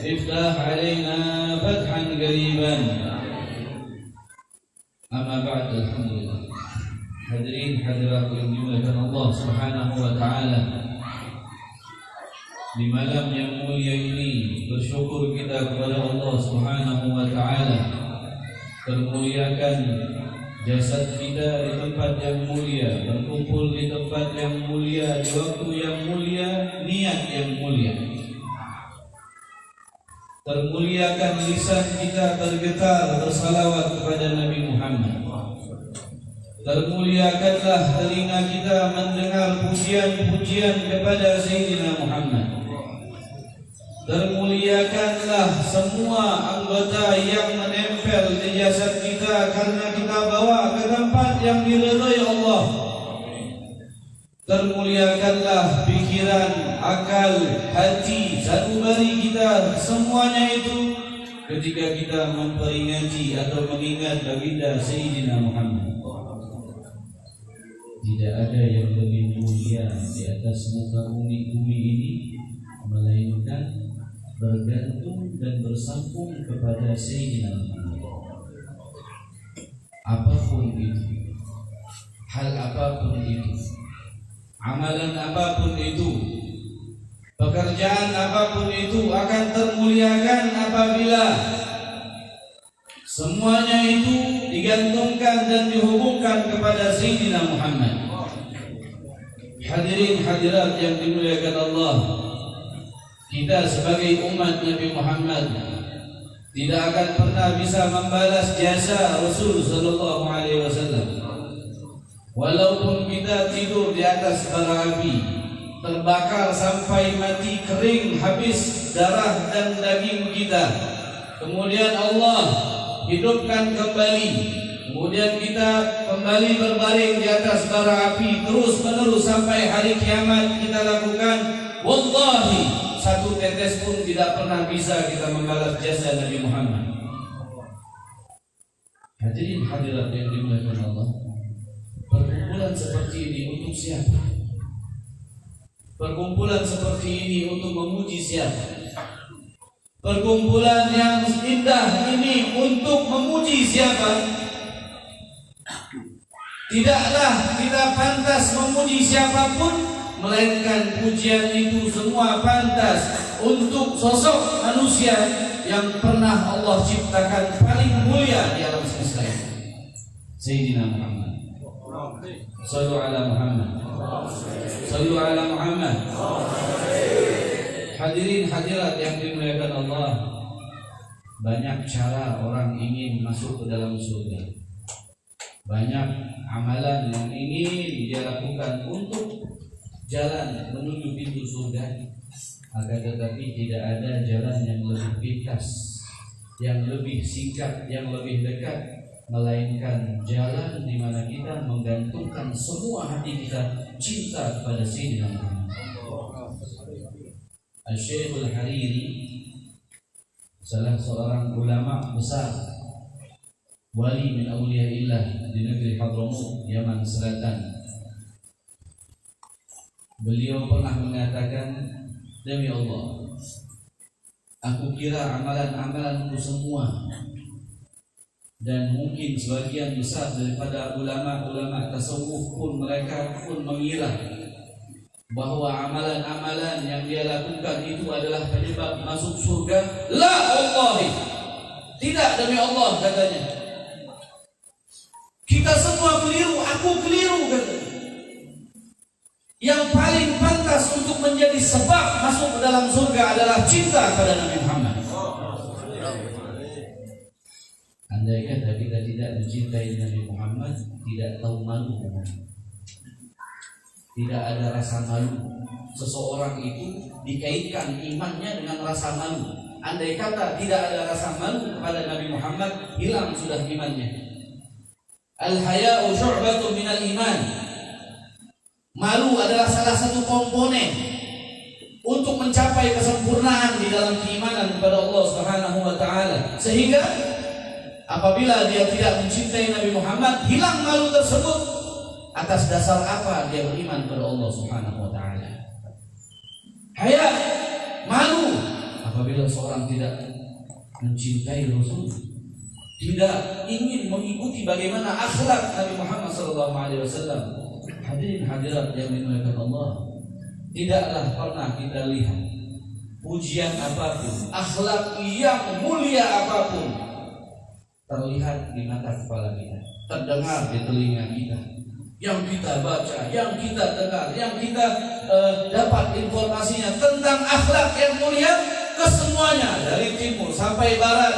افتح علينا فتحا قريبا. أما بعد alhamdulillah. Hadirin hadirat yang dimuliakan Allah Subhanahu wa taala. Di malam yang mulia ini bersyukur kita kepada Allah Subhanahu wa taala termuliakan jasad kita di tempat yang mulia, berkumpul di tempat yang mulia, di waktu yang mulia, niat yang mulia. Termuliakan lisan kita tergetar bersalawat kepada Nabi Muhammad. Termuliakanlah telinga kita mendengar pujian-pujian kepada Sayyidina Muhammad. Termuliakanlah semua anggota yang menempel di jasad kita karena kita bawa ke tempat yang diridhai Allah. Termuliakanlah pikiran, akal, hati, sanubari kita, semuanya itu ketika kita memperingati atau mengingat baginda Sayyidina Muhammad. Tidak ada yang lebih mulia di atas muka bumi ini melainkan bergantung dan bersambung kepada Sayyidina Muhammad. Apapun itu, hal apapun itu, amalan apapun itu, pekerjaan apapun itu akan termuliakan apabila semuanya itu digantungkan dan dihubungkan kepada Sayyidina Muhammad. Hadirin hadirat yang dimuliakan Allah, kita sebagai umat Nabi Muhammad tidak akan pernah bisa membalas jasa Rasul sallallahu alaihi wasallam. Walaupun kita tidur di atas bara api, terbakar sampai mati, kering habis darah dan daging kita, kemudian Allah hidupkan kembali, kemudian kita kembali berbaring di atas bara api terus menerus sampai hari kiamat, kita lakukan wallahi satu tetes pun tidak pernah bisa kita membalas jasa Nabi Muhammad. Hadirin hadirat yang dimuliakan Allah, perkumpulan seperti ini untuk siapa? Perkumpulan seperti ini untuk memuji siapa? Perkumpulan yang indah ini untuk memuji siapa? Tidaklah kita pantas memuji siapapun, melainkan pujian itu semua pantas untuk sosok manusia yang pernah Allah ciptakan paling mulia di alam semesta ini, Sayyidina Muhammad. Sallu ala Muhammad. Sallu ala Muhammad. Hadirin hadirat yang dimuliakan Allah, banyak cara orang ingin masuk ke dalam surga. Banyak amalan yang ingin dia lakukan untuk jalan menuju pintu surga. Akan tetapi tidak ada jalan yang lebih pintas, yang lebih singkat, yang lebih dekat, melainkan jalan di mana kita menggantungkan semua hati kita cinta kepada Sayyidina Muhammad. Al-Syekhul Hariri, salah seorang ulama besar, wali min awliyaillah di negeri Hadramut, Yaman Selatan. Beliau pernah mengatakan, demi Allah, aku kira amalan-amalanku semua, dan mungkin sebagian besar daripada ulama-ulama tasawuf pun mereka pun mengira bahwa amalan-amalan yang dia lakukan itu adalah penyebab masuk surga. La wallahi, tidak, demi Allah, katanya. Kita semua keliru, aku keliru, katanya. Yang paling pantas untuk menjadi sebab masuk ke dalam surga adalah cinta kepada Nabi Muhammad. Andai kata kita tidak mencintai Nabi Muhammad, tidak tahu malu, tidak ada rasa malu. Seseorang itu dikaitkan imannya dengan rasa malu. Andai kata tidak ada rasa malu kepada Nabi Muhammad, hilang sudah imannya. Al-haya'u syu'batun minal iman. Malu adalah salah satu komponen untuk mencapai kesempurnaan di dalam keimanan kepada Allah Subhanahu wa taala. Sehingga apabila dia tidak mencintai Nabi Muhammad, hilang malu tersebut. Atas dasar apa dia beriman kepada Allah Subhanahu wa taala? Haya, malu apabila seorang tidak mencintai Rasul, tidak ingin mengikuti bagaimana akhlak Nabi Muhammad sallallahu alaihi wasallam. Hadirin hadirat yang dimuliakan Allah, tidaklah pernah kita lihat pujian apapun, akhlak yang mulia apapun terlihat di mata kepala kita, terdengar di telinga kita, yang kita baca, yang kita dengar, yang kita dapat informasinya tentang akhlak yang mulia, kesemuanya dari timur sampai barat,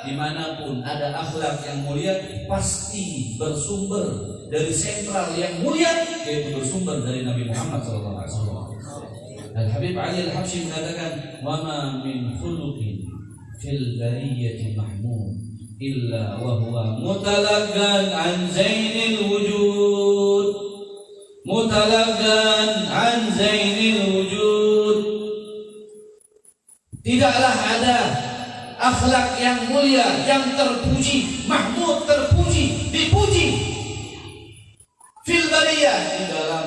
dimanapun ada akhlak yang mulia pasti bersumber dari sentral yang mulia, yaitu bersumber dari Nabi Muhammad SAW. Al-Habib Ali Al-Habsyi mengatakan, wa ma min khuluqin fil bariyati mahmud illa wa huwa mutalaggan an zainil wujud. Mutalaggan an zainil wujud. Tidaklah ada akhlak yang mulia, yang terpuji, mahmud, terpuji, dipuji, fil bariyah, di dalam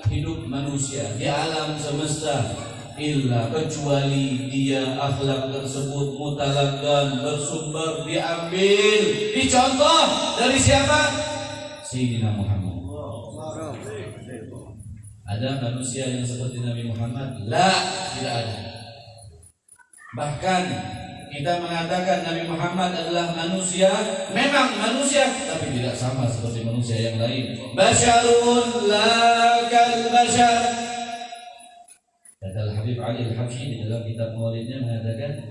hidup manusia, di alam semesta, illa, kecuali dia akhlak tersebut mutalaggan, bersumber, diambil, dicontoh dari siapa? Sayyidina Muhammad. Ada manusia yang seperti Nabi Muhammad? La, tidak ada. Bahkan kita mengatakan Nabi Muhammad adalah manusia, memang manusia, tapi tidak sama seperti manusia yang lain. Basyarun la kal basyar. Kata Al-Habib Ali Al-Habsyi di dalam kitab Maulidnya mengatakan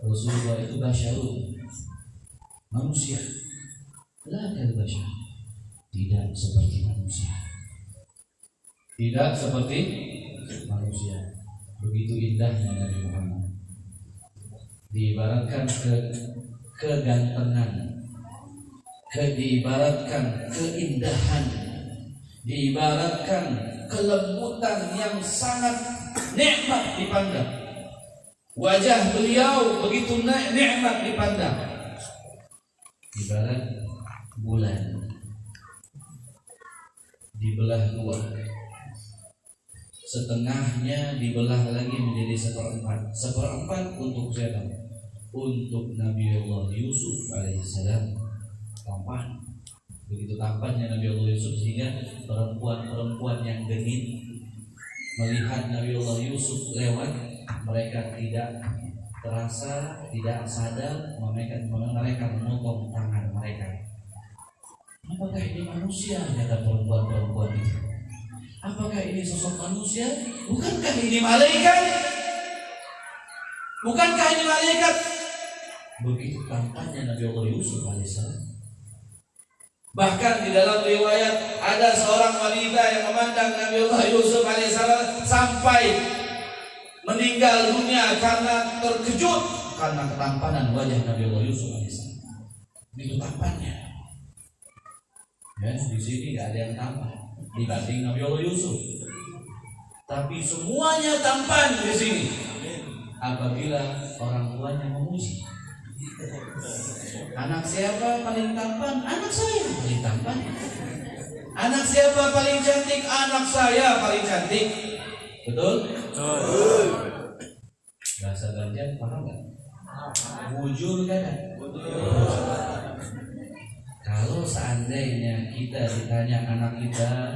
Rasulullah itu basyarun, manusia, la kal basyar, tidak seperti manusia. Tidak seperti manusia. Begitu indahnya Nabi Muhammad. Diibaratkan kegantengan, diibaratkan keindahan, diibaratkan kelembutan yang sangat nikmat dipandang. Wajah beliau begitu nikmat dipandang. Ibarat bulan dibelah dua, setengahnya dibelah lagi menjadi seperempat. Seperempat untuk siapa? Untuk Nabi Allah Yusuf alaihissalam. Tampan, begitu tampannya Nabi Allah Yusuf sehingga perempuan-perempuan yang genit melihat Nabi Allah Yusuf lewat, mereka tidak terasa, tidak sadar, mereka memotong tangan mereka. Apakah ini manusia? Kata perempuan-perempuan itu. Apakah ini sosok manusia? Bukankah ini malaikat? Bukankah ini malaikat? Begitu tampannya Nabi Allah Yusuf alaihissalam. Bahkan di dalam riwayat ada seorang wanita yang memandang Nabi Allah Yusuf alaihissalam sampai meninggal dunia karena terkejut karena ketampanan wajah Nabi Allah Yusuf alaihissalam. Begitu tampannya. Ya, di sini nggak ada yang tampan dibanding Nabi Allah Yusuf. Tapi semuanya tampan di sini apabila orang tuanya memuji. Anak siapa paling tampan? Anak saya paling tampan. Anak siapa paling cantik? Anak saya paling cantik. Betul? Betul. Bahasa Banjar paham nggak? Bujur kan? Kalau seandainya kita ditanya anak kita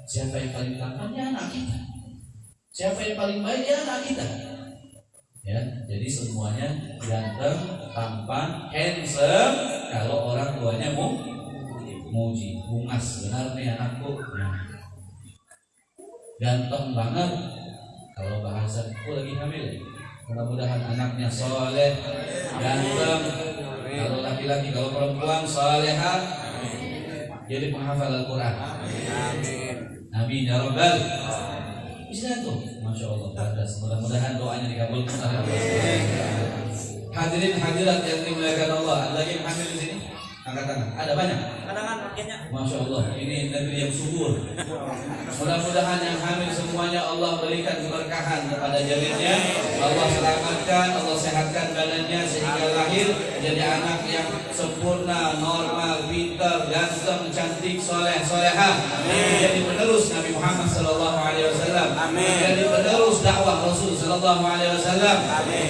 siapa yang paling tampan, ya anak kita. Siapa yang paling baik, ya anak kita. Ya, jadi semuanya ganteng, tampan, handsome. Kalau orang tuanya muji, bungas, benar nih anakku. Nah, ganteng banget. Kalau bahasa aku lagi hamil, mudah-mudahan anaknya soleh, ganteng. Kalau laki-laki, kalau perempuan solehah, jadi penghafal Al-Quran. Amin ya Rabbal. Bisa tuh, masya Allah, batas. Mudah-mudahan doanya dikabulkan oleh Allah. Hadirin hadirat yang dimuliakan Allah, ada lagi yang hamil di sini? Angkat tangan. Ada banyak? Masya Allah, ini negeri yang subur. Mudah-mudahan yang hamil semuanya Allah berikan keberkahan kepada janinnya. Allah selamatkan, Allah sehatkan badannya sehingga lahir jadi anak yang sempurna, normal, pintar, ganteng, cantik, soleh, solehah. Jadi penerus Nabi Muhammad sallallahu alaihi wasallam. Jadi penerus dakwah Rasul sallallahu alaihi wasallam.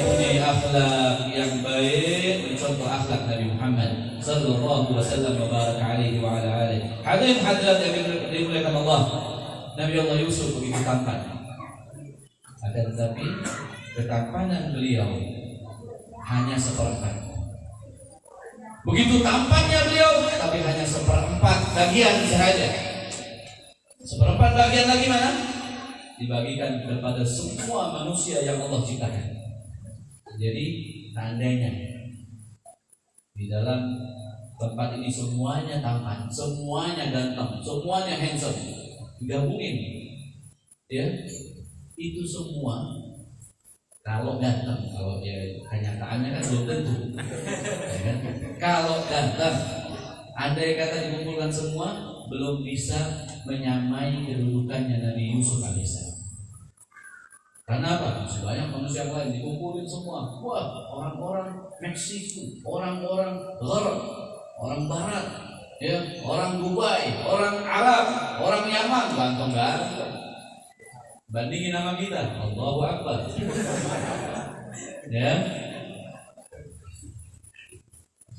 Punya akhlak yang baik, mencontoh akhlak Nabi Muhammad sallallahu wasallam wa baraka alaihi wa ala alihi. Hadirin hadirat yang dimuliakan Allah, Nabi Allah Yusuf begitu tampan. Akan tetapi ketampanan beliau hanya seperempat. Begitu tampannya beliau, tapi hanya seperempat bagian saja. Seperempat bagian lagi mana? Dibagikan kepada semua manusia yang Allah ciptakan. Jadi tandanya di dalam tempat ini semuanya tampan, semuanya ganteng, semuanya handsome. Digabungin, ya, itu semua. Kalau ganteng, kalau ya kenyataannya kan belum tentu. Ya kan? Kalau ganteng, andai kata dikumpulkan semua, belum bisa menyamai kedudukannya Nabi Yusuf alaihissalam. Karena apa? Sebanyak manusia yang lain dikumpulin semua. Wah, orang-orang Meksiko, orang-orang Gharb, orang Barat, ya, orang Dubai, orang Arab, orang Yaman, ganteng-ganteng. Bandingin nama kita, Allahu Akbar. Ya,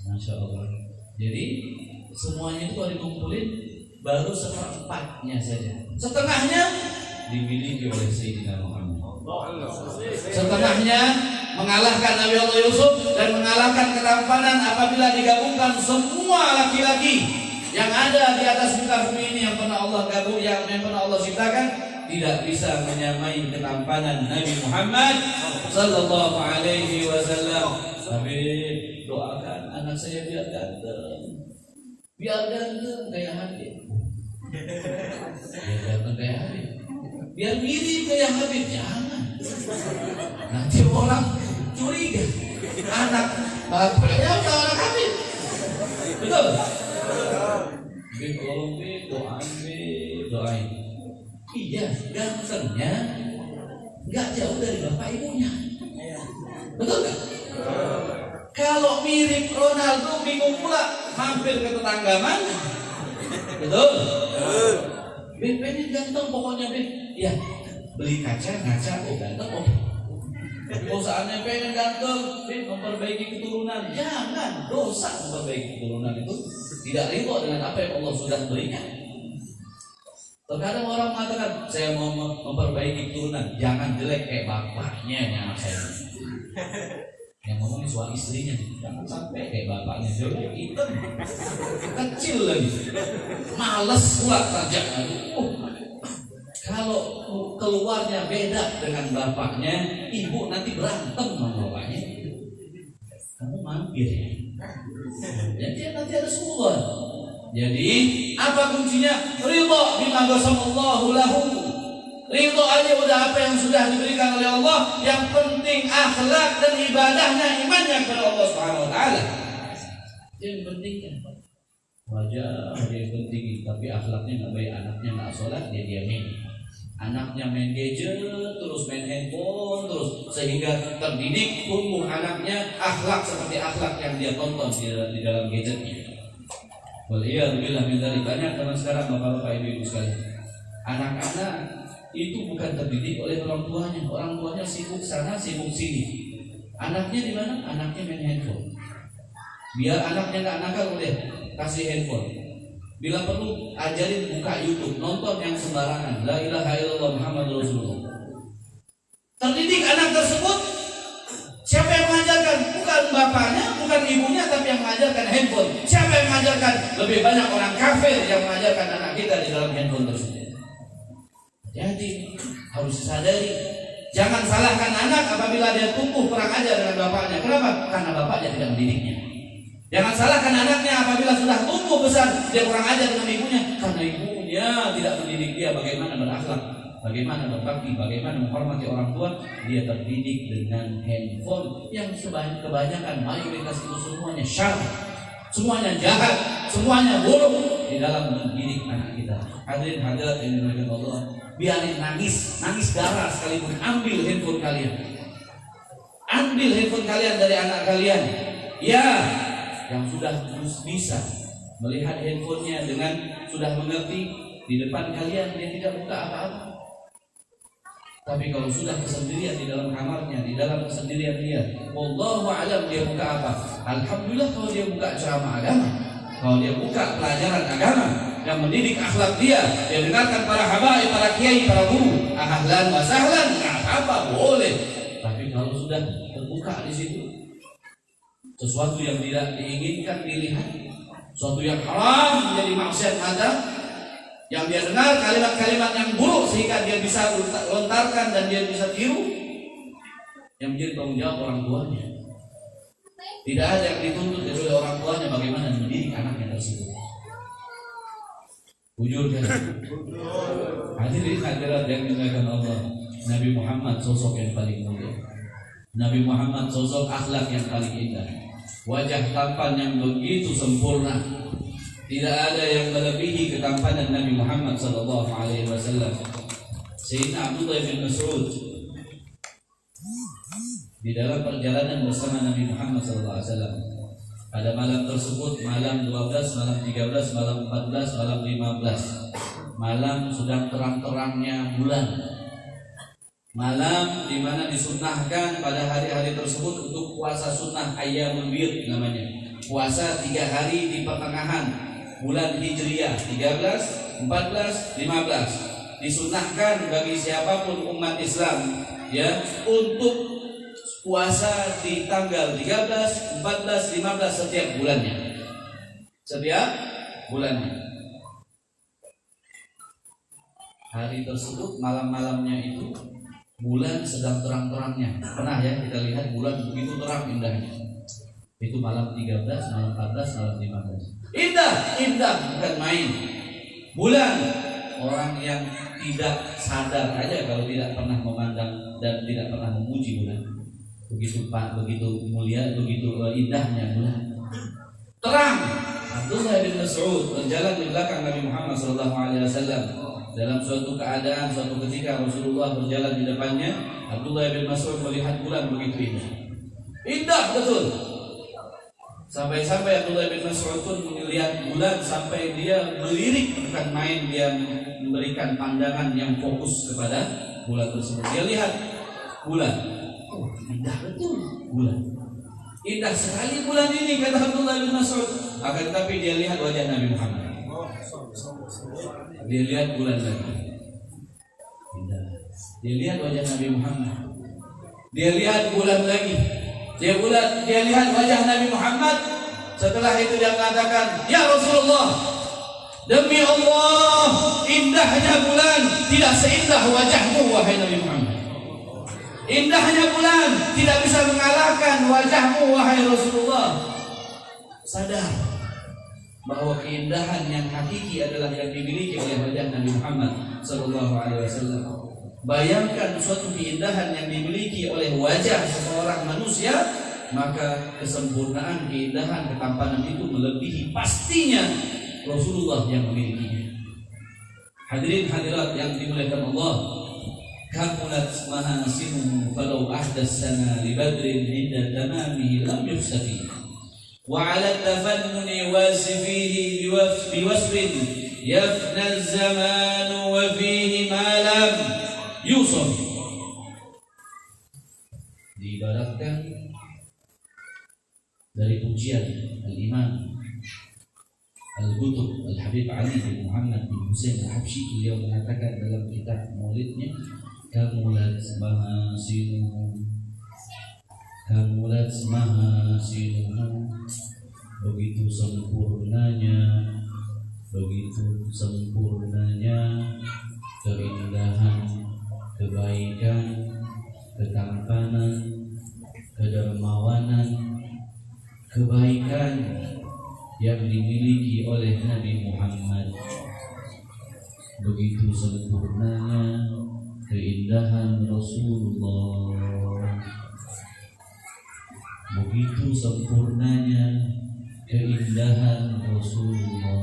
Masya Allah. Jadi semuanya itu kalau dikumpulin baru seperempatnya saja. Setengahnya dimiliki oleh Sayyidina Muhammad. Setengahnya mengalahkan Nabi Allah Yusuf dan mengalahkan ketampanan apabila digabungkan semua laki-laki yang ada di atas muka bumi ini yang pernah Allah gabung, yang pernah Allah ciptakan, tidak bisa menyamai ketampanan Nabi Muhammad sallallahu alaihi wasallam. Tapi doakan anak saya biar ganteng, kayak Habib, biar ganteng kayak Habib, biar mirip kayak Habib. Jangan, nanti orang curiga anak bapaknya udah anak Habib. Betul? Tolong doain. Iya, gantengnya nggak jauh dari bapak ibunya. Betul nggak? Kalau mirip Ronaldo bingung pula mampir ke tetangga mana? Betul? Ben pengen ganteng pokoknya Ben. Ya beli ngaca oh ganteng oh. Kalau seandainya pengen ganteng Ben memperbaiki keturunan, jangan dosa memperbaiki keturunan itu tidak ridho dengan apa yang Allah sudah berikan. Terkadang orang mengatakan saya mau memperbaiki keturunan, jangan jelek kayak bapaknya nih anak saya. Yang ngomongin soal istrinya, jangan sampai kayak bapaknya jelek, hitam, kecil lagi, males pula kerja. Kalau keluarnya beda dengan bapaknya, ibu nanti berantem sama bapaknya. Kamu mampir ya. Jadi nanti ada suruhan. Jadi apa kuncinya? Ridho bima qasamallahu lahu. Ridho aja udah apa yang sudah diberikan oleh Allah. Yang penting akhlak dan ibadahnya, imannya kepada Allah Subhanahu wa taala. Yang penting kan wajah yang penting, tapi akhlaknya nggak baik, anaknya nggak sholat, dia main. Anaknya main gadget, terus main handphone, terus sehingga terdidik tumbuh anaknya akhlak seperti akhlak yang dia tonton di dalam gadgetnya. Waliyahulillah min dzalik. Banyak teman sekarang bapak-bapak ibu-ibu sekalian, anak-anak itu bukan terdidik oleh orang tuanya. Orang tuanya sibuk sana sibuk sini. Anaknya di mana? Anaknya main handphone. Biar anaknya nggak nakal, udah kasih handphone. Bila perlu ajarin buka YouTube, nonton yang sembarangan. La ilaha illallah Muhammadur Rasulullah. Terdidik anak tersebut. Siapa yang mengajarkan? Bukan bapaknya, bukan ibunya, tapi yang mengajarkan handphone. Siapa yang mengajarkan? Lebih banyak orang kafir yang mengajarkan anak kita di dalam handphone tersebut. Jadi harus disadari, jangan salahkan anak apabila dia tumbuh kurang ajar dengan bapaknya. Kenapa? Karena bapaknya tidak mendidiknya. Jangan salahkan anaknya apabila sudah tumbuh besar dia kurang ajar dengan ibunya, karena ibunya tidak mendidik dia bagaimana berakhlak, bagaimana berbakti, bagaimana menghormati orang tua. Dia terdidik dengan handphone yang kebanyakan mayoritas itu semuanya syar, semuanya jahat, semuanya buruk di dalam mendidik anak kita. Hadirin hadirat yang dimuliakan Allah, biarin nangis darah sekalipun, ambil handphone kalian, ambil handphone kalian dari anak kalian. Ya, yang sudah bisa melihat handphonenya dengan sudah mengerti, di depan kalian dia tidak buka apa-apa. Tapi kalau sudah kesendirian di dalam kamarnya, di dalam kesendirian dia, wallahu a'lam dia buka apa. Alhamdulillah kalau dia buka ceramah agama, kalau dia buka pelajaran agama yang mendidik akhlak dia dengarkan para habaib, para kiai, para guru, ahlan wa sahlan, nggak apa-apa, boleh. Tapi kalau sudah terbuka di situ sesuatu yang tidak diinginkan dilihat, sesuatu yang haram menjadi maksiat mata, yang dia dengar kalimat-kalimat yang buruk sehingga dia bisa lontarkan dan dia bisa tiru, yang menjadi tanggung jawab orang tuanya. Tidak ada yang dituntut kecuali orang tuanya bagaimana mendidik anaknya tersebut. Jujur kan? Hadirin hadirat yang dimuliakan Allah, Nabi Muhammad sosok yang paling mulia. Nabi Muhammad sosok akhlak yang paling indah, wajah tampan yang begitu sempurna. Tidak ada yang melebihi ketampanan Nabi Muhammad sallallahu alaihi wasallam. Sayyidina Abdullah bin Mas'ud di dalam perjalanan bersama Nabi Muhammad sallallahu alaihi wasallam pada malam tersebut, malam 12, malam 13, malam 14, malam 15, malam sedang terang-terangnya bulan, malam di mana disunnahkan pada hari-hari tersebut untuk puasa sunnah Ayyamul Bid namanya, puasa 3 hari di pertengahan bulan Hijriah, 13, 14, 15. Disunnahkan bagi siapapun umat Islam ya untuk puasa di tanggal 13, 14, 15 setiap bulannya. Setiap bulannya. Hari tersebut malam-malamnya itu bulan sedang terang-terangnya. Pernah ya kita lihat bulan begitu terang indahnya. Itu malam 13, malam 14, malam 15. Indah, bukan main. Bulan, orang yang tidak sadar aja kalau tidak pernah memandang dan tidak pernah memuji bulan. Begitu mulia, begitu indahnya bulan. Terang. Abdullah bin Mas'ud berjalan di belakang Nabi Muhammad SAW. dalam suatu keadaan, suatu ketika Rasulullah berjalan di depannya, Abdullah bin Mas'ud melihat bulan begitu indah. Indah betul. Sampai-sampai Abdullah bin Mas'ud pun melihat bulan sampai dia melirik, bukan main, dia memberikan pandangan yang fokus kepada bulan tersebut. Dia lihat bulan. Oh, indah betul bulan. Indah sekali bulan ini, kata Abdullah bin Mas'ud. Akan tetapi dia lihat wajah Nabi Muhammad. Dia lihat bulan lagi. Indah. Dia lihat wajah Nabi Muhammad. Dia lihat bulan lagi. Dia lihat wajah Nabi Muhammad. Setelah itu dia mengatakan, "Ya Rasulullah, demi Allah, indahnya bulan tidak seindah wajahmu, wahai Nabi Muhammad. Indahnya bulan tidak bisa mengalahkan wajahmu, wahai Rasulullah." Sadar bahwa keindahan yang hakiki adalah yang dimiliki oleh wajah Nabi Muhammad sallallahu alaihi wasallam. Bayangkan suatu keindahan yang dimiliki oleh wajah seseorang manusia, maka kesempurnaan, keindahan, ketampanan itu melebihi pastinya Rasulullah yang memilikinya. Hadirin hadirat yang dimuliakan Allah, kamulat mahasinuhu falau ahdatsana li badrin inda tamamihi lam yufsati wa 'ala tafannuni wasifihi biwasfin yafna az-zamanu wa fihi ma lam yusaf. Diibaratkan dari pujian Al-Imam Al-Qutb Al-Habib Ali bin Muhammad bin Husain Al-Habsyi, beliau mengatakan dalam kitab maulidnya, kamulat mahasinuhu, kamulat mahasinuhu, begitu sempurnanya keindahan, kebaikan, ketampanan, kedermawanan, kebaikan yang dimiliki oleh Nabi Muhammad. Begitu sempurnanya keindahan Rasulullah, begitu sempurnanya keindahan Rasulullah.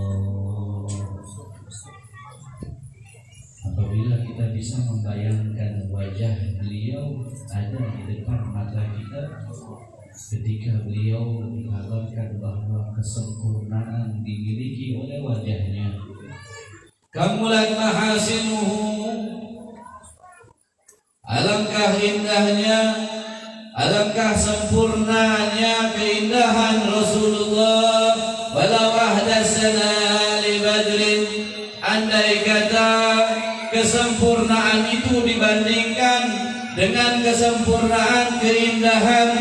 Apabila kita bisa membayangkan wajah beliau ada di depan mata kita ketika beliau mengatakan bahwa kesempurnaan dimiliki oleh wajahnya. Kamulat mahasinuhu, alangkah indahnya, alangkah sempurnanya keindahan Rasulullah. Walau ahdatsana li badrin, andai kata kesempurnaan itu dibandingkan dengan kesempurnaan keindahan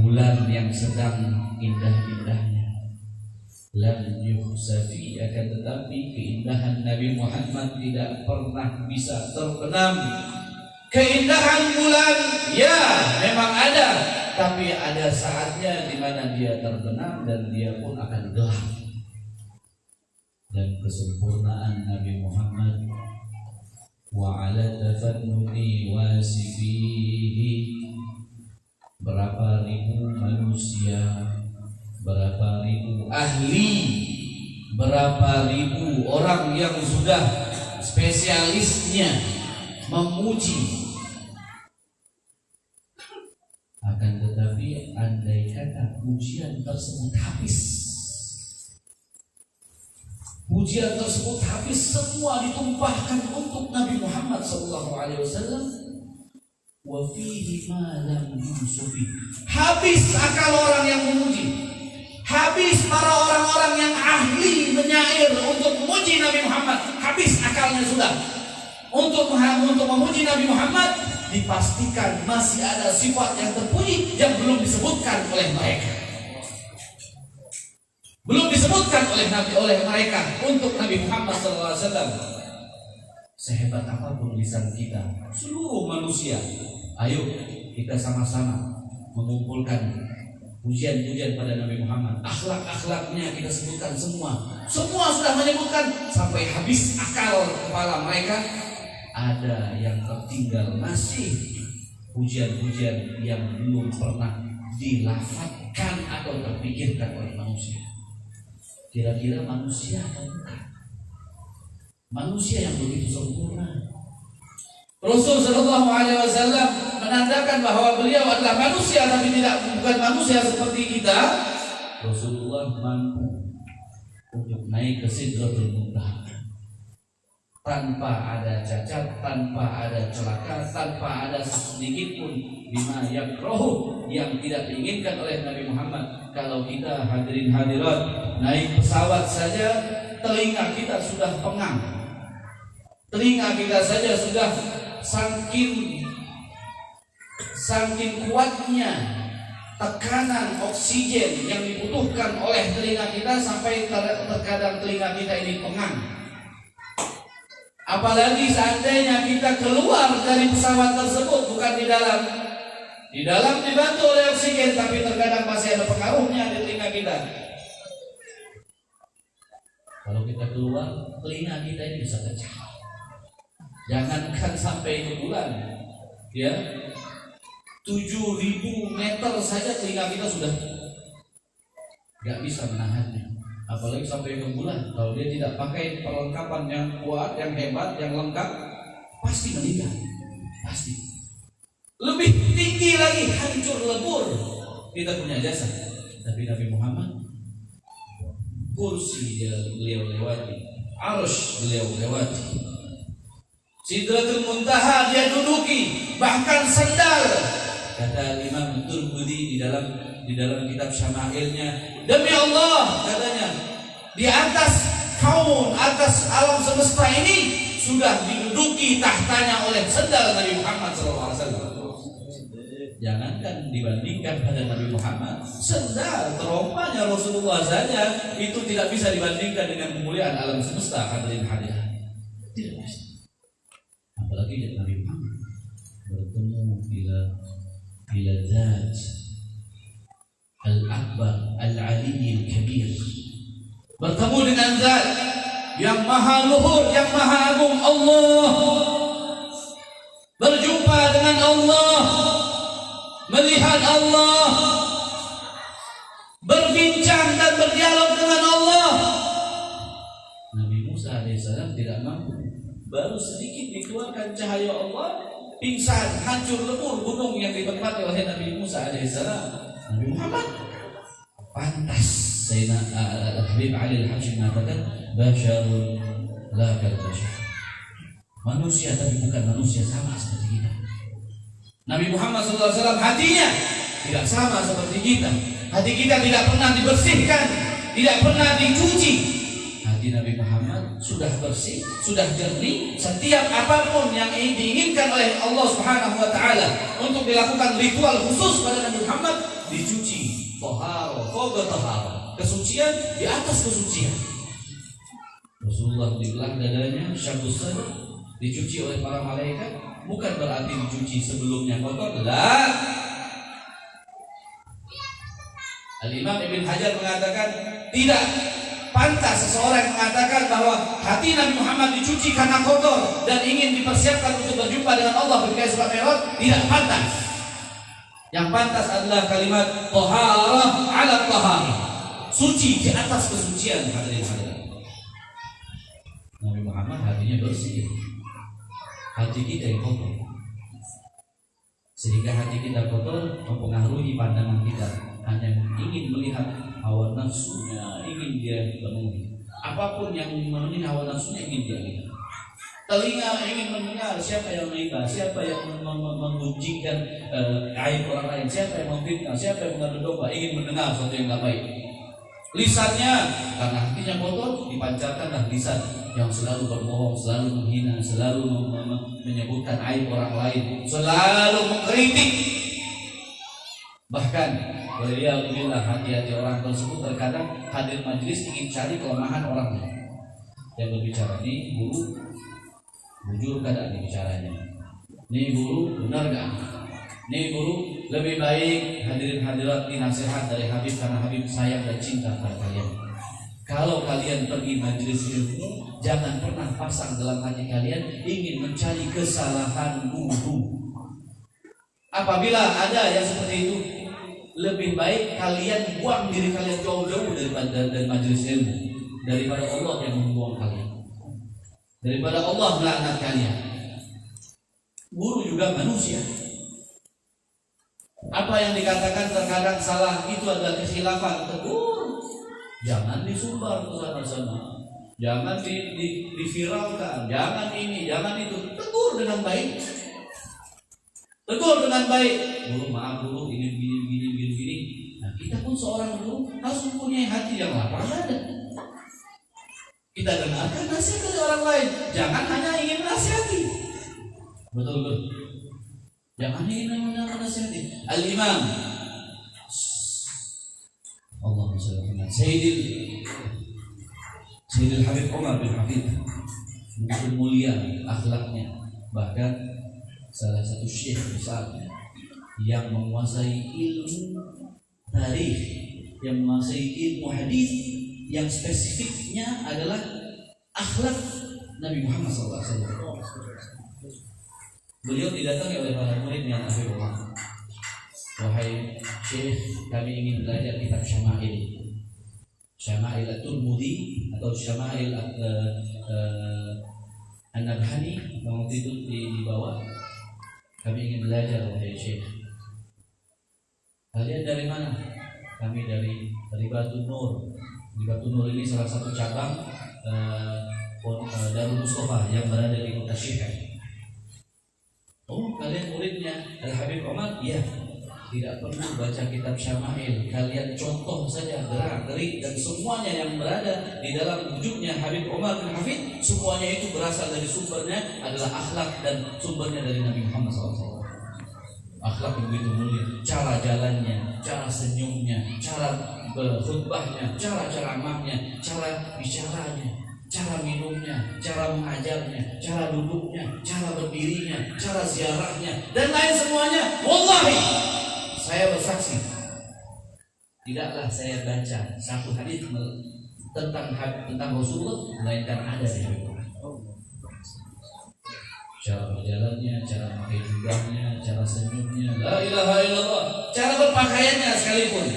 bulan yang sedang indah-indahnya, lam yuhsafi, akan tetapi keindahan Nabi Muhammad tidak pernah bisa terbenam. Keindahan bulan ya memang ada, tapi ada saatnya di mana dia terbenam dan dia pun akan gelap. Dan kesempurnaan Nabi Muhammad wa ala tafannuni wasifihi, berapa ribu manusia, berapa ribu ahli, berapa ribu orang yang sudah spesialisnya memuji. Akan tetapi andai kata pujian tersebut habis, pujian tersebut habis, semua ditumpahkan untuk Nabi Muhammad SAW, wa fihi ma lam yusufi, habis akal orang yang memuji, habis para orang-orang yang ahli menyair untuk memuji Nabi Muhammad, habis akalnya sudah. Untuk memuji Nabi Muhammad, dipastikan masih ada sifat yang terpuji yang belum disebutkan oleh mereka, belum disebutkan oleh mereka untuk Nabi Muhammad SAW. Sehebat apapun lisan kita, seluruh manusia, ayo kita sama-sama mengumpulkan pujian-pujian pada Nabi Muhammad. Akhlak-akhlaknya kita sebutkan semua. Semua sudah menyebutkan sampai habis akal kepala mereka. Ada yang tertinggal masih pujian-pujian yang belum pernah dilafadzkan atau terpikirkan oleh manusia. Kira-kira manusia atau bukan? manusia yang begitu sempurna. Rasul Shallallahu Alaihi Wasallam menandakan bahwa beliau adalah manusia, tapi bukan manusia seperti kita. Rasulullah mampu untuk naik ke Sidratul Muntaha tanpa ada cacat, tanpa ada celaka, tanpa ada sedikit pun bima yakrahu, yang tidak diinginkan oleh Nabi Muhammad. Kalau kita hadirin hadirat naik pesawat saja, telinga kita sudah pengang, telinga kita saja sudah saking kuatnya tekanan oksigen yang dibutuhkan oleh telinga kita sampai terkadang telinga kita ini pengang. Apalagi seandainya kita keluar dari pesawat tersebut, bukan di dalam dibantu oleh oksigen, tapi terkadang masih ada pengaruhnya di telinga kita. Kalau kita keluar, telinga kita ini bisa pecah. Jangankan sampai ke bulan, ya, 7.000 meter saja telinga kita sudah gak bisa menahannya. Apalagi sampai ke bulan. Kalau dia tidak pakai perlengkapan yang kuat, yang hebat, yang lengkap, pasti meninggal. Pasti. Lebih tinggi lagi, hancur lebur. Kita punya jasa. Tapi Nabi Muhammad, kursi beliau lewati, arsh beliau lewati, Sidratul Muntaha dia duduki, bahkan sendal. Kata Imam Tirmidzi di dalam kitab Syama'ilnya, demi Allah katanya, di atas kaun, atas alam semesta ini sudah diduduki tahtanya oleh sendal Nabi Muhammad SAW. Jangankan dibandingkan pada Nabi Muhammad, sendal terompanya Rasulullah saja itu tidak bisa dibandingkan dengan kemuliaan alam semesta. Hadirin hadirat, tidak bisa. Apalagi dengan Nabi Muhammad bertemu bila Zat Al-Akbar Al-Ali Al-Kabir, bertemu dengan Zat yang maha luhur, yang maha agung, Allah, berjumpa dengan Allah, melihat Allah, berbincang dan berdialog dengan Allah. Nabi Musa alaihissalam tidak mampu, baru sedikit dikeluarkan cahaya Allah, pingsan, hancur lebur gunung yang ditempati oleh Nabi Musa alaihissalam. Nabi Muhammad pantas. Sayyidina Habib Ali Al-Habsyi mengatakan, basyarun la kal basyar, manusia tapi bukan manusia sama seperti kita. Nabi Muhammad SAW hatinya tidak sama seperti kita. Hati kita tidak pernah dibersihkan, tidak pernah dicuci. Hati Nabi Muhammad sudah bersih, sudah jernih. Setiap apapun yang diinginkan oleh Allah Subhanahu wa Ta'ala untuk dilakukan ritual khusus pada Nabi Muhammad, dicuci. Tahara, fawqa tahara, kesucian di atas kesucian. Rasulullah di belakang dadanya syabus sadar, dicuci oleh para malaikat. Bukan berarti dicuci sebelumnya kotor, lah. Al-Imam Ibn Hajar mengatakan tidak pantas seseorang mengatakan bahwa hati Nabi Muhammad dicuci karena kotor dan ingin dipersiapkan untuk berjumpa dengan Allah ketika surat Mi'raj. Tidak pantas. Yang pantas adalah kalimat taharah ala taharah, suci di atas kesucian. Hadirin. Nabi Muhammad hatinya bersih, hati kita yang kotor, sehingga hati kita kotor mempengaruhi pandangan kita. Hanya ingin melihat hawa nafsunya, ingin dia penuhi. Apapun yang memenuhi hawa nafsunya ingin dia lihat. Telinga ingin mendengar siapa yang menghina, siapa yang menggunjingkan aib orang lain, siapa yang memfitnah, siapa yang mengadu domba, ingin mendengar sesuatu yang tidak baik. Lisannya, karena hatinya kotor, dipancarkanlah lisan yang selalu berbohong, selalu menghina, selalu menyebutkan aib orang lain, selalu mengkritik. Bahkan waliyahulillah, hati-hati orang tersebut terkadang hadir majelis ingin cari kelemahan orang lain. Yang berbicara ini guru, jujur kadang bicaranya. Ini guru benar gak? Ini guru lebih baik hadirin hadirat ini nasihat dari Habib, karena Habib sayang dan cinta pada kalian. Kalau kalian pergi majelis ilmu, jangan pernah pasang dalam hati kalian ingin mencari kesalahan guru. Apabila ada yang seperti itu, lebih baik kalian buang diri kalian jauh-jauh dari majelis ilmu, daripada Allah yang membuang kalian. daripada Allah melaknat kalian. Guru juga manusia. Apa yang dikatakan terkadang salah itu adalah kekhilafan, tegur. Jangan disumbar ke sana-sana. Jangan diviralkan, jangan ini, jangan itu. Tegur dengan baik. Tegur dengan baik. Guru, maaf guru, ini begini. Nah, kita pun seorang guru harus mempunyai hati yang lapang dada. Kita dengarkan nasihat dari orang lain. Jangan hanya ingin menasihati. Betul. Jangan ingin menasihati. Al-Imam Allahumma shalli ala Sayyidil Habib Umar bin Hafid, begitu mulia akhlaknya, bahkan salah satu syekh besarnya yang menguasai ilmu tarikh, yang menguasai ilmu hadis, yang spesifiknya adalah akhlak Nabi Muhammad SAW. Beliau didatangi oleh para muridnya Nabi Muhammad. Wahai syekh, kami ingin belajar kitab Syama'il. Syama'il At-Tirmidzi atau Syama'il An-Nabhani, waktu itu di bawah. Kami ingin belajar wahai syekh. Kalian dari mana? Kami dari Ribatun Nur. Ribatun Nur ini salah satu cabang Darul Mustafa yang berada di kota Syekh. Oh, kalian muridnya Al-Habib Umar? Iya. Tidak perlu baca kitab Syama'il. Kalian contoh saja gerak-gerik dan semuanya yang berada di dalam wujudnya Habib Umar bin Hafid, semuanya itu berasal dari sumbernya adalah akhlak dan sumbernya dari Nabi Muhammad SAW. Akhlak yang begitu mulia, cara jalannya, cara senyumnya, cara berkhutbahnya, cara ceramahnya, cara bicaranya, cara minumnya, cara mengajarnya, cara duduknya, cara berdirinya, cara ziarahnya, dan lain semuanya. Wallahi, saya bersaksi, tidaklah saya baca satu hadis tentang Rasulullah melainkan ada di Al-Quran. Cara berjalannya, cara memakai jubahnya, cara senyumnya, la ilaha illallah, cara berpakaiannya sekalipun